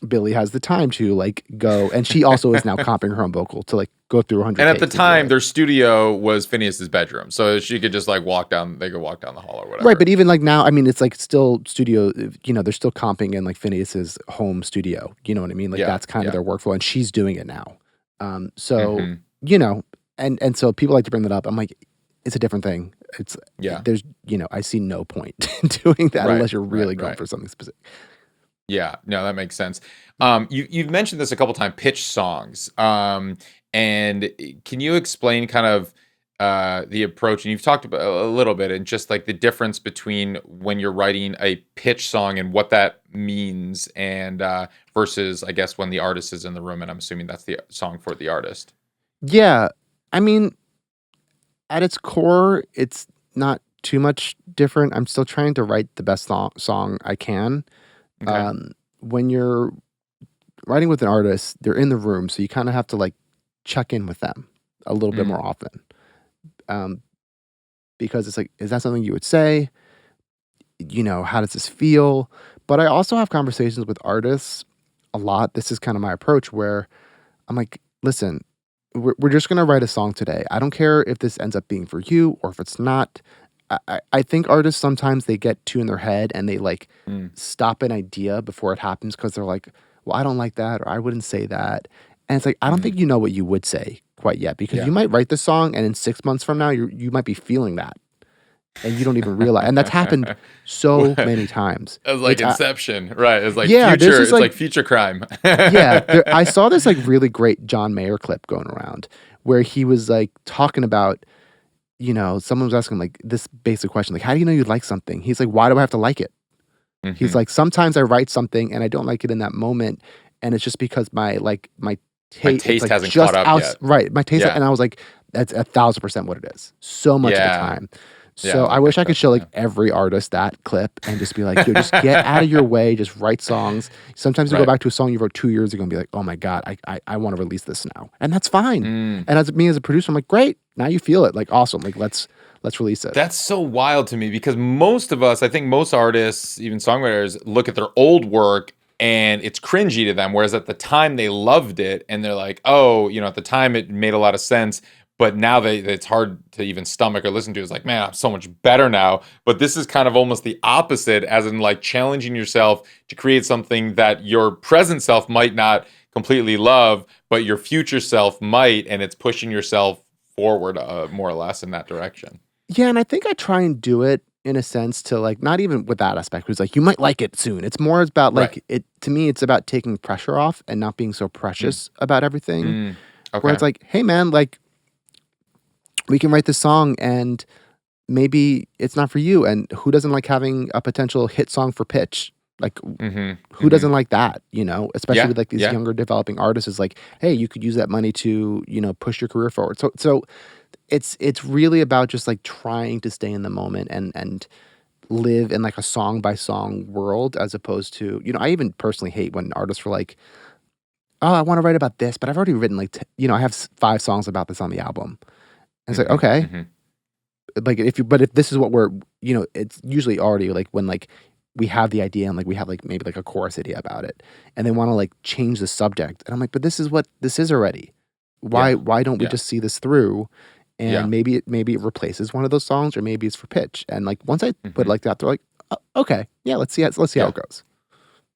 Billy has the time to like go, and she also is now comping her own vocal to like go through 100 And at the takes to do time, it. their studio was Phineas's bedroom, so she could just like walk down. They could walk down the hall or Right, whatever. but even like now, I mean, it's like still studio. They're still comping in like Phineas's home studio. You know what I mean? Like Yeah. that's kind of Yeah. their workflow, and she's doing it now. So Mhm. and so people like to bring that up. I'm like, it's a different thing. Yeah. There's I see no point in doing that Right. unless you're Right. really going Right. for something specific. Yeah, no, that makes sense. You've mentioned this a couple times, pitch songs. And can you explain kind of the approach? And you've talked about a little bit, and just like the difference between when you're writing a pitch song and what that means, and versus, I guess, when the artist is in the room, and I'm assuming that's the song for the artist. Yeah, I mean, at its core, it's not too much different. I'm still trying to write the best song I can. Okay. When you're writing with an artist, they're in the room, so you kind of have to like check in with them a little bit more often. Because it's like, is that something you would say? How does this feel? But I also have conversations with artists a lot. This is kind of my approach where I'm like, listen, we're just going to write a song today. I don't care if this ends up being for you or if it's not. I think artists sometimes they get too in their head and they like stop an idea before it happens because they're like, well, I don't like that or I wouldn't say that. And it's like, I don't think you know what you would say quite yet because you might write the song and in 6 months from now, you might be feeling that and you don't even realize. And that's happened so many times. It's like Inception, right? It's like Yeah, future. this It's is like future crime. I saw this like really great John Mayer clip going around where he was like talking about, someone was asking like this basic question, like, how do you know you like something? He's like, why do I have to like it? He's like, sometimes I write something and I don't like it in that moment, and it's just because my taste like hasn't caught up yet. Right, my taste, and I was like, that's 1,000% what it is. So much of the time. So I wish I could show like every artist that clip and just be like, yo, just get out of your way, just write songs. Sometimes you go back to a song you wrote 2 years ago and be like, oh my God, I want to release this now. And that's fine. And as me as a producer, I'm like, great, now you feel it. Like, awesome. Like, let's release it. That's so wild to me because most of us, I think most artists, even songwriters, look at their old work and it's cringy to them. Whereas at the time they loved it and they're like, oh, at the time it made a lot of sense. But now it's hard to even stomach or listen to. It's like, man, I'm so much better now. But this is kind of almost the opposite, as in like challenging yourself to create something that your present self might not completely love, but your future self might, and it's pushing yourself forward more or less in that direction. Yeah, and I think I try and do it in a sense to like, not even with that aspect, it's like, you might like it soon. It's more about like, to me, it's about taking pressure off and not being so precious about everything. Okay. Where it's like, hey man, like, we can write this song and maybe it's not for you. And who doesn't like having a potential hit song for pitch? Like, who doesn't like that, especially with like these younger developing artists is like, hey, you could use that money to, push your career forward. So it's really about just like trying to stay in the moment and live in like a song by song world as opposed to, I even personally hate when artists are like, oh, I want to write about this, but I've already written like, I have 5 songs about this on the album. And it's like, okay, like if this is what we're, it's usually already like when like we have the idea and like we have like maybe like a chorus idea about it and they want to like change the subject. And I'm like, but this is what this is already. Why don't we just see this through? And maybe it replaces one of those songs or maybe it's for pitch. And like once I put it like that, they're like, oh, okay, yeah, let's see how it goes.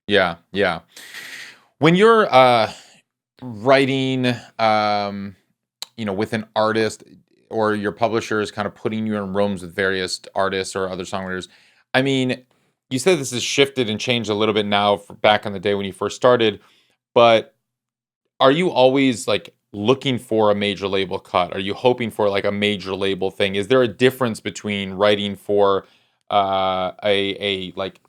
Yeah. Yeah. When you're writing, with an artist, or your publisher is kind of putting you in rooms with various artists or other songwriters. I mean, you said this has shifted and changed a little bit now for back in the day when you first started, but are you always like looking for a major label cut? Are you hoping for like a major label thing? Is there a difference between writing for a like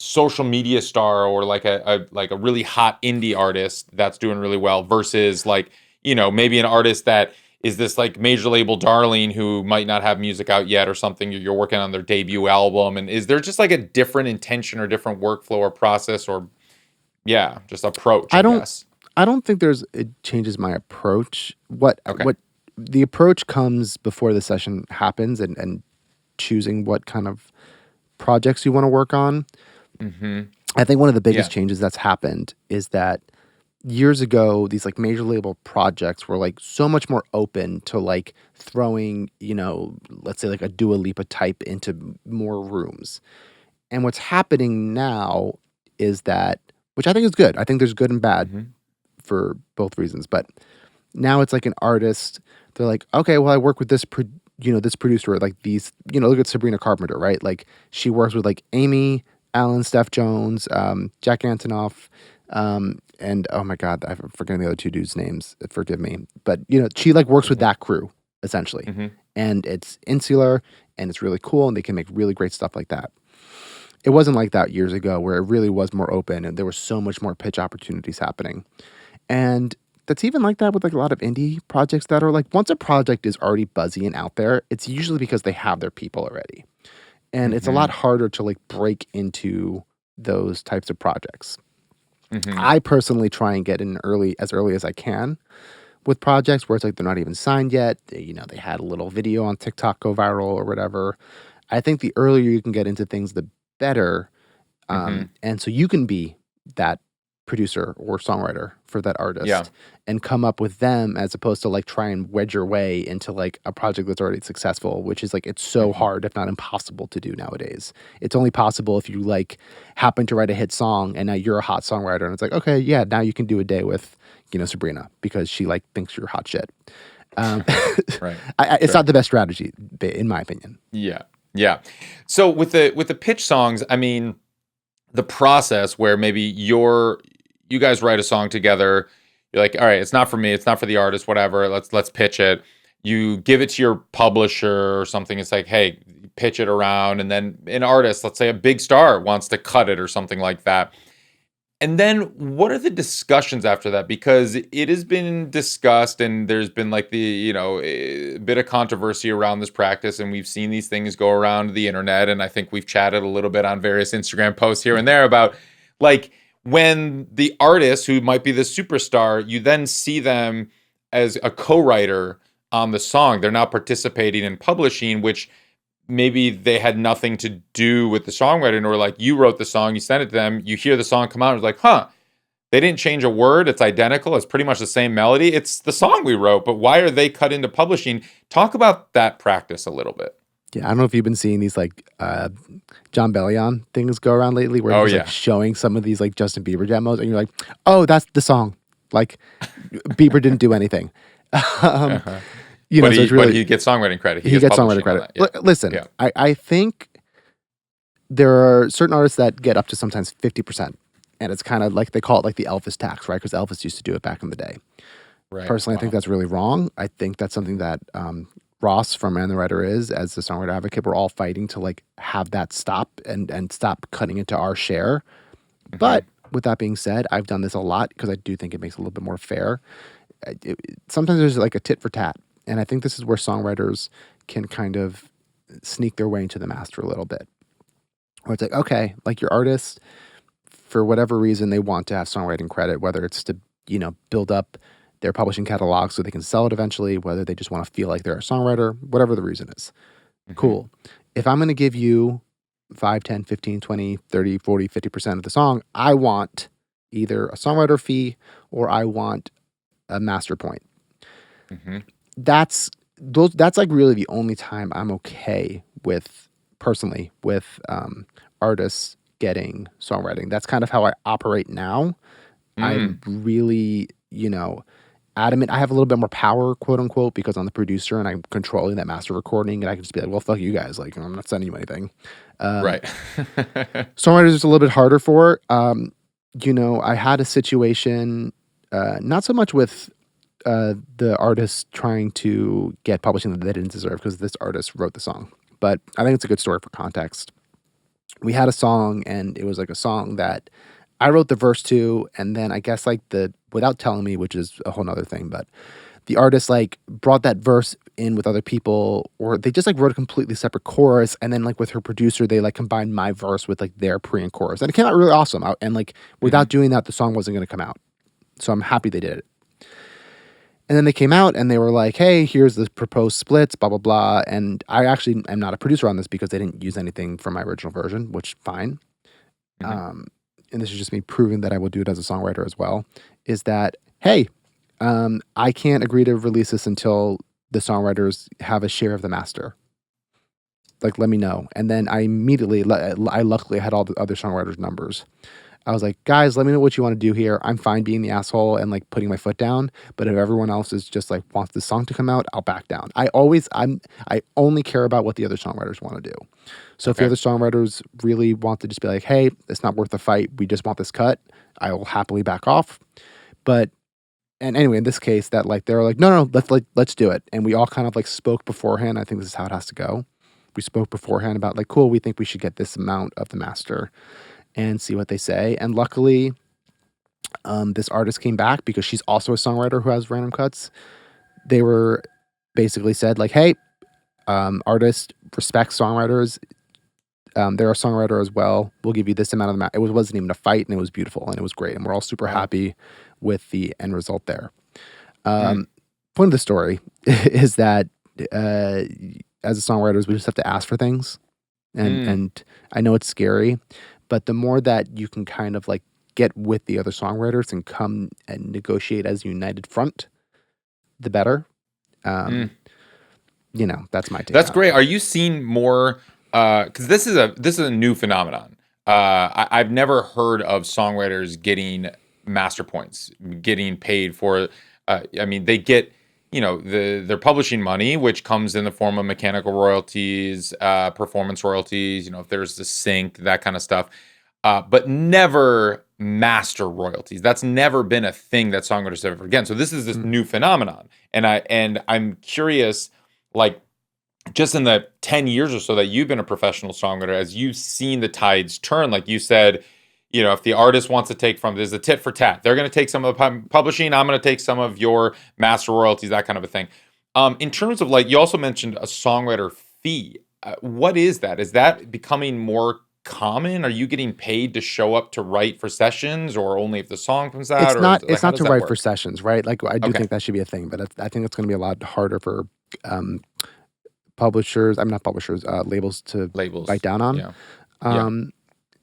social media star or like a really hot indie artist that's doing really well versus like, maybe an artist that is this like major label darling who might not have music out yet or something? You're working on their debut album. And is there just like a different intention or different workflow or process or just approach, I guess? I don't think it changes my approach. What the approach comes before the session happens and choosing what kind of projects you want to work on. I think one of the biggest changes that's happened is that years ago, these like major label projects were like so much more open to like throwing, let's say like a Dua Lipa type into more rooms. And what's happening now is that, which I think is good. I think there's good and bad for both reasons. But now it's like an artist. They're like, okay, well, I work with this producer, like these, look at Sabrina Carpenter, right? Like she works with like Amy, Alan, Steph Jones, Jack Antonoff, and oh my God, I'm forgetting the other 2 dudes' names. Forgive me, but she like works with that crew essentially, and it's insular and it's really cool, and they can make really great stuff like that. It wasn't like that years ago, where it really was more open, and there was so much more pitch opportunities happening, and that's even like that with like a lot of indie projects that are like once a project is already buzzy and out there, it's usually because they have their people already. And it's a lot harder to like break into those types of projects. I personally try and get in as early as I can, with projects where it's like they're not even signed yet. They had a little video on TikTok go viral or whatever. I think the earlier you can get into things, the better. Mhm. And so you can be that producer or songwriter for that Yeah. artist and come up with them, as opposed to like try and wedge your way into like a project that's already successful, which is like it's so Mhm. hard, if not impossible, to do nowadays. It's only possible if you like happen to write a hit song and now you're a hot songwriter and it's like, okay, yeah, now you can do a day with Sabrina because she like thinks you're hot shit. Um, Right. it's Sure. not the best strategy, in my opinion. Yeah. Yeah. So with the pitch songs, I mean, the process where maybe you guys write a song together, you're like, all right, it's not for me, it's not for the artist, whatever. Let's pitch it. You give it to your publisher or something. It's like, hey, pitch it around, and then an artist, let's say a big star, wants to cut it or something like that. And then what are the discussions after that? Because it has been discussed and there's been like a bit of controversy around this practice. And we've seen these things go around the internet. And I think we've chatted a little bit on various Instagram posts here and there about like when the artist who might be the superstar, you then see them as a co-writer on the song. They're not participating in publishing, which maybe they had nothing to do with the songwriting, or like you wrote the song, you sent it to them, you hear the song come out, it's like, huh, they didn't change a word, it's identical, it's pretty much the same melody, it's the song we wrote, but why are they cut into publishing? Talk about that practice a little bit. Yeah, I don't know if you've been seeing these like John Bellion things go around lately, where Oh he's like yeah. showing some of these like Justin Bieber demos, and you're like, oh, that's the song. Like Bieber didn't do anything. um, Uh-huh. so it's But really he gets songwriting credit. He he gets gets songwriter publishing on credit. that. Yeah. Listen, Yeah. I think there are certain artists that get up to sometimes 50%, and it's kind of like they call it like the Elvis tax, right? Because Elvis used to do it back in the day. Right. Personally, I think Wow. that's really wrong. I think that's something that Ross from And the Writer is, as the songwriter advocate, we're all fighting to like have that stop and stop cutting into our share. Hmm. But with that being said, I've done this a lot because I do think it makes it a little bit more fair. Sometimes there's like a tit for tat, and I think this is where songwriters can kind of sneak their way into the master a little bit. Where it's like, okay, like your artist, for whatever reason, they want to have songwriting credit, whether it's to build up their publishing catalog so they can sell it eventually, whether they just want to feel like they're a songwriter, whatever the reason is. Hmm. Cool. If I'm going to give you 5, 10, 15, 20, 30, 40, 50% of the song, I want either a songwriter fee or I want a master point. Hmm. That's like really the only time I'm okay with, personally, with artists getting songwriting. That's kind of how I operate now. I'm Mm. really, adamant. I have a little bit more power, quote unquote, because I'm the producer and I'm controlling that master recording, and I can just be like, well, fuck you guys. Like, I'm not sending you anything. Right. Songwriters is a little bit harder for. I had a situation, not so much with the artist trying to get publishing that they didn't deserve because this artist wrote the song. But I think it's a good story for context. We had a song, and it was like a song that I wrote the verse to, and then I guess like without telling me, which is a whole nother thing, but the artist like brought that verse in with other people, or they just like wrote a completely separate chorus, and then like with her producer, they like combined my verse with like their pre and chorus, and it came out really awesome. And like Hmm. without doing that, the song wasn't going to come out. So I'm happy they did it. And then they came out and they were like, hey, here's the proposed splits, blah, blah, blah. And I actually am not a producer on this because they didn't use anything from my original version, which fine. Hmm. Um, and this is just me proving that I will do it as a songwriter as well, is that, hey, I can't agree to release this until the songwriters have a share of the master. Like, let me know. And then I immediately, I luckily had all the other songwriters' numbers. I was like, guys, let me know what you want to do here. I'm fine being the asshole and like putting my foot down. But if everyone else is just like wants the song to come out, I'll back down. I only care about what the other songwriters want to do. So if the Okay. other songwriters really want to just be like, hey, it's not worth the fight, we just want this cut, I will happily back off. But and anyway, in this case, that like they're like, no, let's do it. And we all kind of like spoke beforehand. I think this is how it has to go. We spoke beforehand about like, cool, we think we should get this amount of the master and see what they say. And luckily, this artist came back because she's also a songwriter who has random cuts. They were basically said like, hey, artist respects songwriters. They're a songwriter as well. We'll give you this amount of the It wasn't even a fight, and it was beautiful, and it was great. And we're all super Wow. happy with the end result there. Mm. point of the story is that as songwriters, we just have to ask for things, and I know it's scary, but the more that you can kind of like get with the other songwriters and come and negotiate as a united front, the better. That's my take. That's on great. it. Are you seeing more? Because this is a new phenomenon. I've never heard of songwriters getting master points, getting paid for. I mean, they get their publishing money, which comes in the form of mechanical royalties, performance royalties. If there's the sync, that kind of stuff, but never master royalties. That's never been a thing that songwriters have ever again. So this is this new phenomenon, and I'm curious, like, just in the 10 years or so that you've been a professional songwriter, as you've seen the tides turn, like you said, if the artist wants to take from, there's a tit for tat. They're going to take some of the publishing. I'm going to take some of your master royalties, that kind of a thing. In terms of, like, you also mentioned a songwriter fee. What is that? Is that becoming more common? Are you getting paid to show up to write for sessions, or only if the song comes out? It's not. Like, It's how not does to that write work? for sessions, right? Like I do Okay. think that should be a thing, but I think it's going to be a lot harder for publishers. I'm not publishers. Labels to Labels. bite down on. Yeah.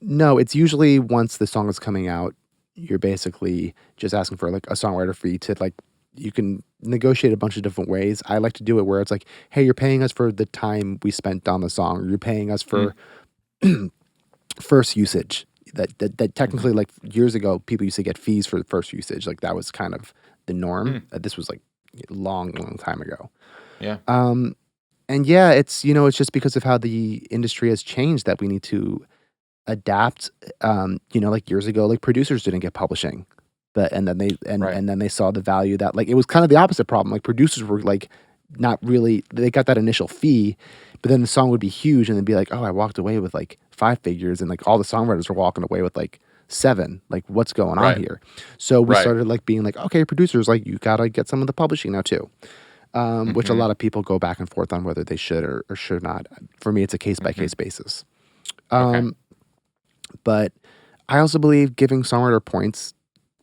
No, it's usually once the song is coming out, you're basically just asking for like a songwriter fee to like, you can negotiate a bunch of different ways. I like to do it where it's like, hey, you're paying us for the time we spent on the song, or you're paying us for first usage. That technically, like years ago, people used to get fees for the first usage. Like that was kind of the norm. This was like a long time ago. Yeah. And yeah, it's it's just because of how the industry has changed that we need to adapt. Like years ago, like producers didn't get publishing, and then they saw the value that, like, it was kind of the opposite problem. Like producers were like not really, they got that initial fee, but then the song would be huge and they'd be like, oh, I walked away with like 5 figures, and like all the songwriters were walking away with like 7. Like, what's going on here? So we started like being like, okay, producers, like, you gotta get some of the publishing now too. Which a lot of people go back and forth on whether they should or should not. For me, it's a case-by-case basis. But I also believe giving songwriter points,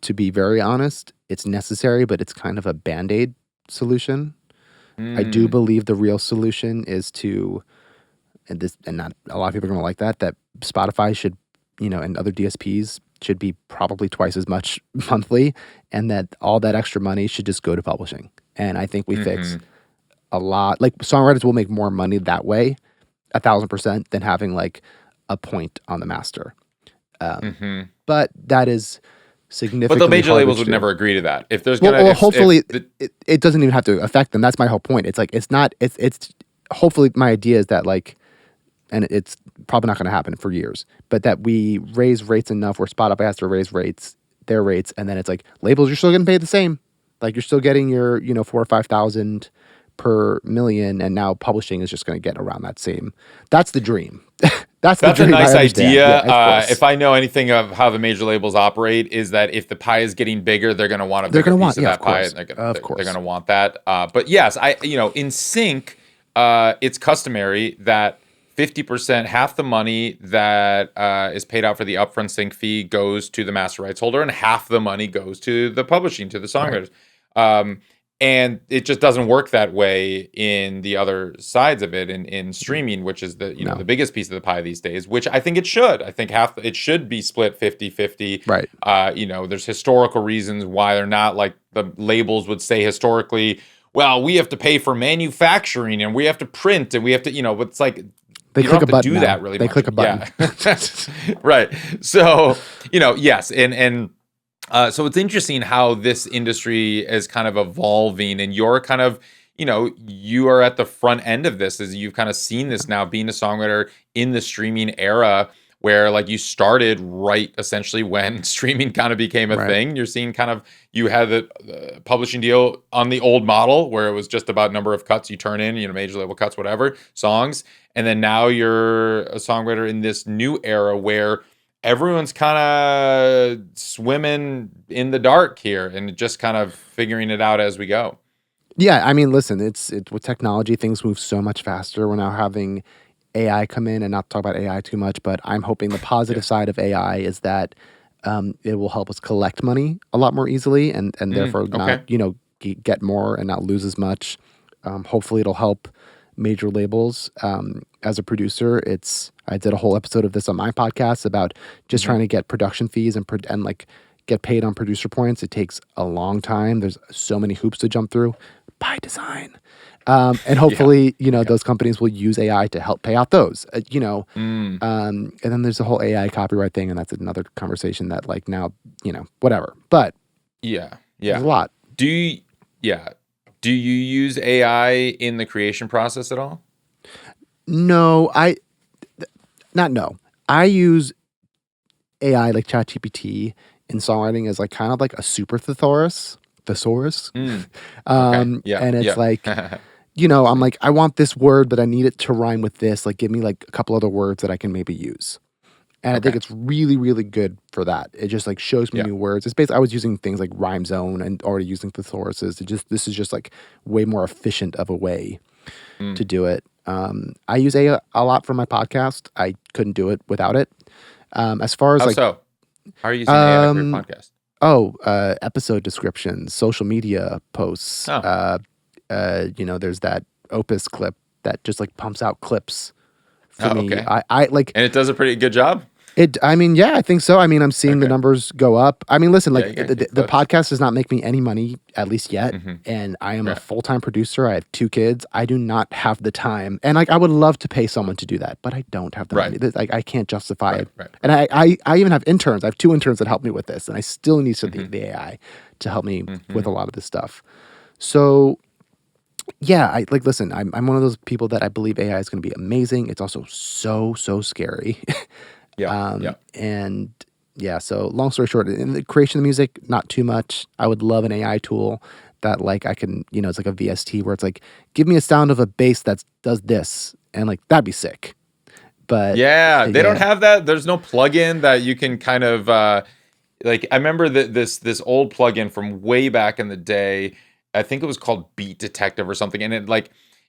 to be very honest, it's necessary, but it's kind of a Band-Aid solution. I do believe the real solution is to, and not a lot of people are going to like that Spotify should, and other DSPs should be probably twice as much monthly, and that all that extra money should just go to publishing. And I think we fix a lot. Like, songwriters will make more money that way, 1,000%, than having like a point on the master. But that is significantly. But the major labels would to never agree to that. If there's gonna, well, hopefully it doesn't even have to affect them. That's my whole point. It's like it's hopefully my idea is that, like, and it's probably not going to happen for years, but that we raise rates enough where Spotify has to raise their rates, and then it's like, labels, you're still getting paid the same. Like, you're still getting your 4,000 or 5,000 per million, and now publishing is just going to get around that same. That's the dream. That's a nice idea. Yeah, if I know anything of how the major labels operate, is that if the pie is getting bigger, they're going to want a bigger piece of that pie. They're going to want that. But yes, in sync, it's customary that 50%, half the money that is paid out for the upfront sync fee goes to the master rights holder, and half the money goes to the publishing, to the songwriters. And it just doesn't work that way in the other sides of it, in streaming, which is the biggest piece of the pie these days, which I think it should. I think it should be split 50-50. Right. There's historical reasons why they're not, like the labels would say historically, well, we have to pay for manufacturing and we have to print and we have to, it's like, they click a button. That really they much. Click a button. Yeah. Right. So, yes. And so it's interesting how this industry is kind of evolving, and you're kind of, you are at the front end of this, as you've kind of seen this now, being a songwriter in the streaming era, where, like, you started right essentially when streaming kind of became a thing. You're seeing kind of, you had the publishing deal on the old model where it was just about number of cuts you turn in, major label cuts, whatever, songs. And then now you're a songwriter in this new era where everyone's kind of swimming in the dark here and just kind of figuring it out as we go. Yeah, I mean, listen, it's with technology, things move so much faster. We're now having AI come in, and not talk about AI too much, but I'm hoping the positive side of AI is that it will help us collect money a lot more easily, and therefore not, get more and not lose as much. Hopefully it'll help major labels. As a producer, I did a whole episode of this on my podcast about just trying to get production fees and like get paid on producer points. It takes a long time. There's so many hoops to jump through by design. And hopefully, those companies will use AI to help pay out those, and then there's the whole AI copyright thing. And that's another conversation that like now, whatever, but there's a lot. Do you use AI in the creation process at all? No, I use AI like ChatGPT in songwriting as like kind of like a super thesaurus. Okay. And it's like, I'm like, I want this word, but I need it to rhyme with this. Like, give me like a couple other words that I can maybe use. And I think it's really, really good for that. It just like shows me new words. It's basically, I was using things like Rhyme Zone and already using thesauruses. This is just like way more efficient of a way to do it. I use AI a lot for my podcast. I couldn't do it without it. As far as how are you using AI for your podcast? Episode descriptions, social media posts. There's that Opus clip that just like pumps out clips for me. Okay. I like, and it does a pretty good job. I think so. I mean, I'm seeing the numbers go up. I mean, listen, like the podcast does not make me any money, at least yet. And I am a full-time producer. I have 2 kids. I do not have the time. And like, I would love to pay someone to do that, but I don't have the money. Like, I can't justify it. And I even have interns. I have 2 interns that help me with this. And I still need the AI to help me with a lot of this stuff. So yeah, listen, I'm one of those people that I believe AI is going to be amazing. It's also so scary. And so long story short, in the creation of music, not too much. I would love an AI tool that like I can, it's like a VST where it's like, give me a sound of a bass that does this. And like, that'd be sick. But they don't have that. There's no plugin that you can kind of, like, I remember this old plugin from way back in the day. I think it was called Beat Detective or something. And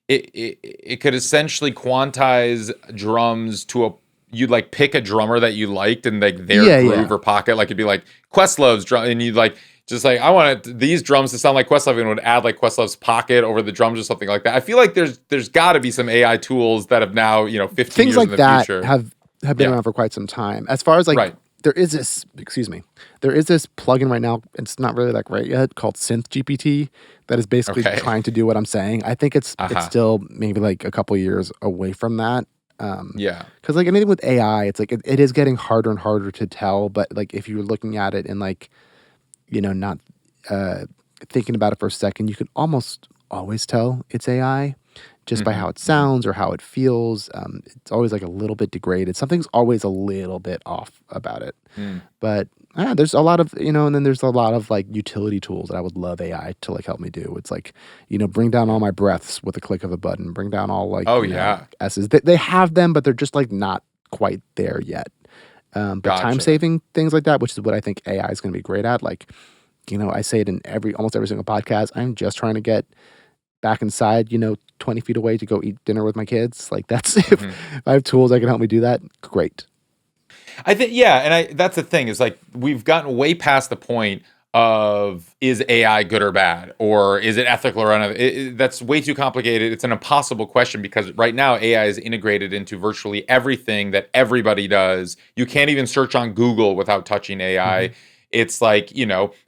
it could essentially quantize drums to you'd like pick a drummer that you liked and like their groove or pocket. Like it'd be like Questlove's drum, and you'd like just like, I want these drums to sound like Questlove, and would add like Questlove's pocket over the drums or something like that. I feel like there's got to be some AI tools that have now 15 things years like in the that future have been around for quite some time. As far as like there is this plugin right now. It's not really like right yet, called Synth GPT, that is basically trying to do what I'm saying. I think it's still maybe like a couple years away from that. Because like anything with AI, it's like it is getting harder and harder to tell. But like if you're looking at it and like, not thinking about it for a second, you can almost always tell it's AI just by how it sounds or how it feels. It's always like a little bit degraded. Something's always a little bit off about it. But there's a lot of, and then there's a lot of like utility tools that I would love AI to like help me do. It's like, bring down all my breaths with a click of a button, bring down all like, S's. They have them, but they're just like not quite there yet. But time saving things like that, which is what I think AI is going to be great at. Like, I say it in almost every single podcast. I'm just trying to get back inside, 20 feet away to go eat dinner with my kids. Like that's, if I have tools that can help me do that, great. I think, and that's the thing is like, we've gotten way past the point of, is AI good or bad, or is it ethical or unethical? That's way too complicated. It's an impossible question because right now AI is integrated into virtually everything that everybody does. You can't even search on Google without touching AI. It's like,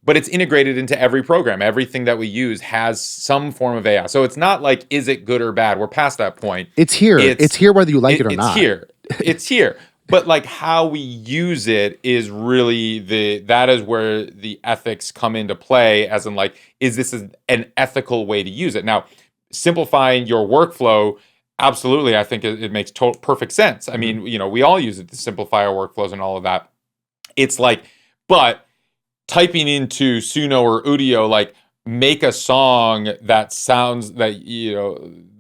but it's integrated into every program. Everything that we use has some form of AI. So it's not like, is it good or bad? We're past that point. It's here. It's here whether you like it or not. It's here. But like how we use it is really that is where the ethics come into play, as in like, is this an ethical way to use it? Now, simplifying your workflow, absolutely, I think it makes perfect sense. I mean, we all use it to simplify our workflows and all of that. It's like, but typing into Suno or Udio, like make a song that sounds like,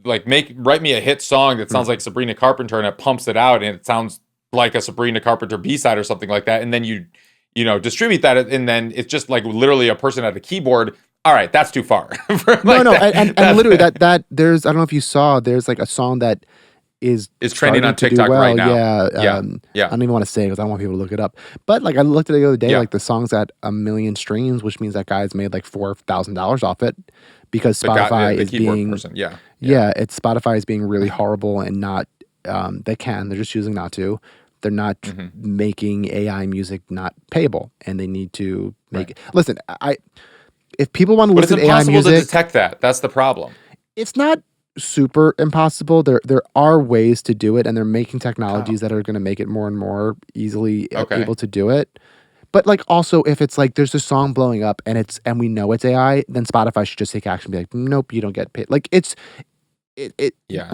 like write me a hit song that sounds like Sabrina Carpenter, and it pumps it out and it sounds like a Sabrina Carpenter B-side or something like that. And then you distribute that, and then it's just like literally a person at a keyboard. All right, that's too far. And literally that there's, I don't know if you saw, there's like a song that is trending on starting to do TikTok well. right now. Yeah, Yeah. I don't even want to say it because I don't want people to look it up. But like I looked at it the other day, Yeah. like the song's at 1 million streams, which means that guy's made like $4,000 off it because The Spotify the is keyboard being person. Yeah. it's Spotify is being really horrible and not they're just choosing not to. They're not making AI music not payable, and they need to make it. Listen, if people want to But it's listen to AI impossible to music, detect that. That's the problem. it's not super impossible. There are ways to do it, and they're making technologies that are going to make it more and more easily able to do it. But like also, if it's like there's a song blowing up and we know it's AI, then Spotify should just take action and be like, nope, you don't get paid. Like it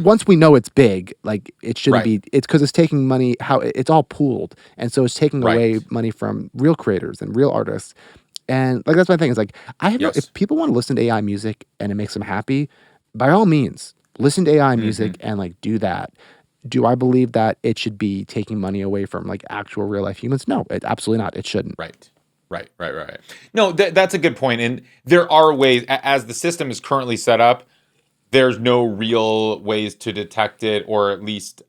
once we know it's big, like it shouldn't be. It's because it's taking money. It's all pooled, and so it's taking away money from real creators and real artists. And like that's my thing. Is like I have if people want to listen to AI music and it makes them happy, by all means, listen to AI music and like do that. Do I believe that it should be taking money away from like actual real life humans? No, absolutely not. It shouldn't. Right. No, that's a good point. And there are ways, as the system is currently set up, there's no real ways to detect it, or at least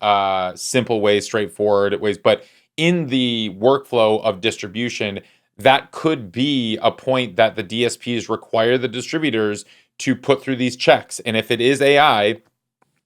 simple ways, straightforward ways. But in the workflow of distribution, that could be a point that the DSPs require the distributors to put through these checks. And if it is AI,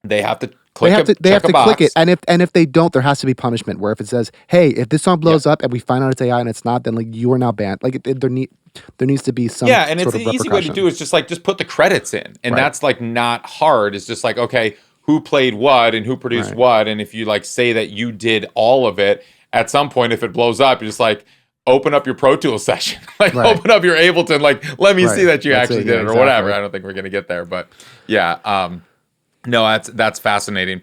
they have to click they have to box. click it, and if they don't, there has to be punishment. Where if it says, "Hey, if this song blows up and we find out it's AI and it's not, then like you are now banned." Like there needs to be some and it's sort an of easy way to do is just put the credits in, and that's like not hard. It's just like, okay, who played what and who produced what, and if you like say that you did all of it, at some point if it blows up, you're just like, open up your Pro Tools session, open up your Ableton, like let me see that you actually did it, or whatever. I don't think we're gonna get there, but no, that's fascinating.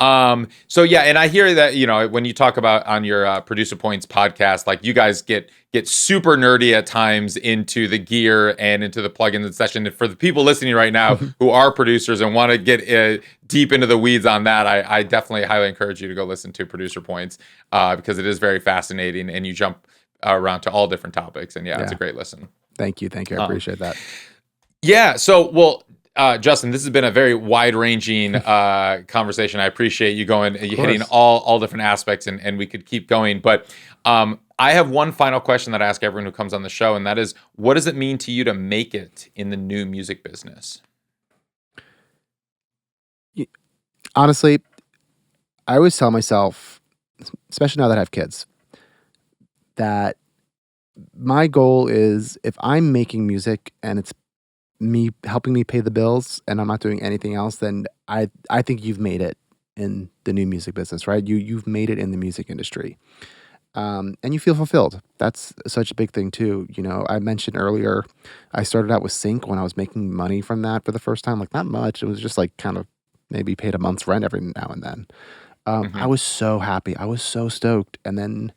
So yeah, and I hear that, when you talk about on your Producer Points podcast, like you guys get super nerdy at times into the gear and into the plugins and session. And for the people listening right now who are producers and want to get deep into the weeds on that, I definitely highly encourage you to go listen to Producer Points because it is very fascinating and you jump around to all different topics. And it's a great listen. Thank you. I appreciate that. Yeah. So, well, Justin, this has been a very wide-ranging conversation. I appreciate you hitting all different aspects, and we could keep going. But I have one final question that I ask everyone who comes on the show, and that is, what does it mean to you to make it in the new music business? Honestly, I always tell myself, especially now that I have kids, that my goal is if I'm making music and it's helping me pay the bills and I'm not doing anything else, then I think you've made it in the new music business, right? You've made it in the music industry. And you feel fulfilled. That's such a big thing too. I mentioned earlier, I started out with Sync when I was making money from that for the first time. Like not much. It was just like kind of maybe paid a month's rent every now and then. I was so happy. I was so stoked. And then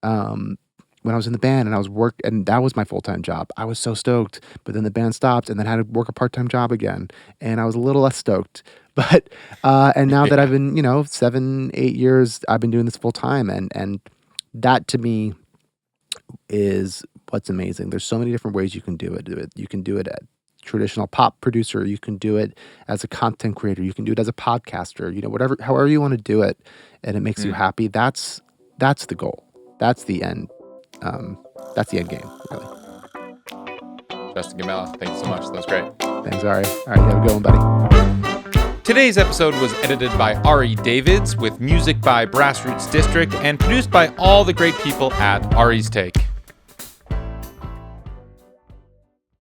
when I was in the band and and that was my full-time job, I was so stoked, but then the band stopped and then I had to work a part-time job again. And I was a little less stoked, but, and now that I've been, 7-8 years, I've been doing this full time. And that to me is what's amazing. There's so many different ways you can do it. You can do it as traditional pop producer. You can do it as a content creator. You can do it as a podcaster, however you want to do it. And it makes you happy. That's the goal. That's the end. That's the end game, really. Justin Gammella, thank you so much. That was great. Thanks, Ari. All right, you have a good one, buddy. Today's episode was edited by Ari Davids with music by Grassroots District and produced by all the great people at Ari's Take.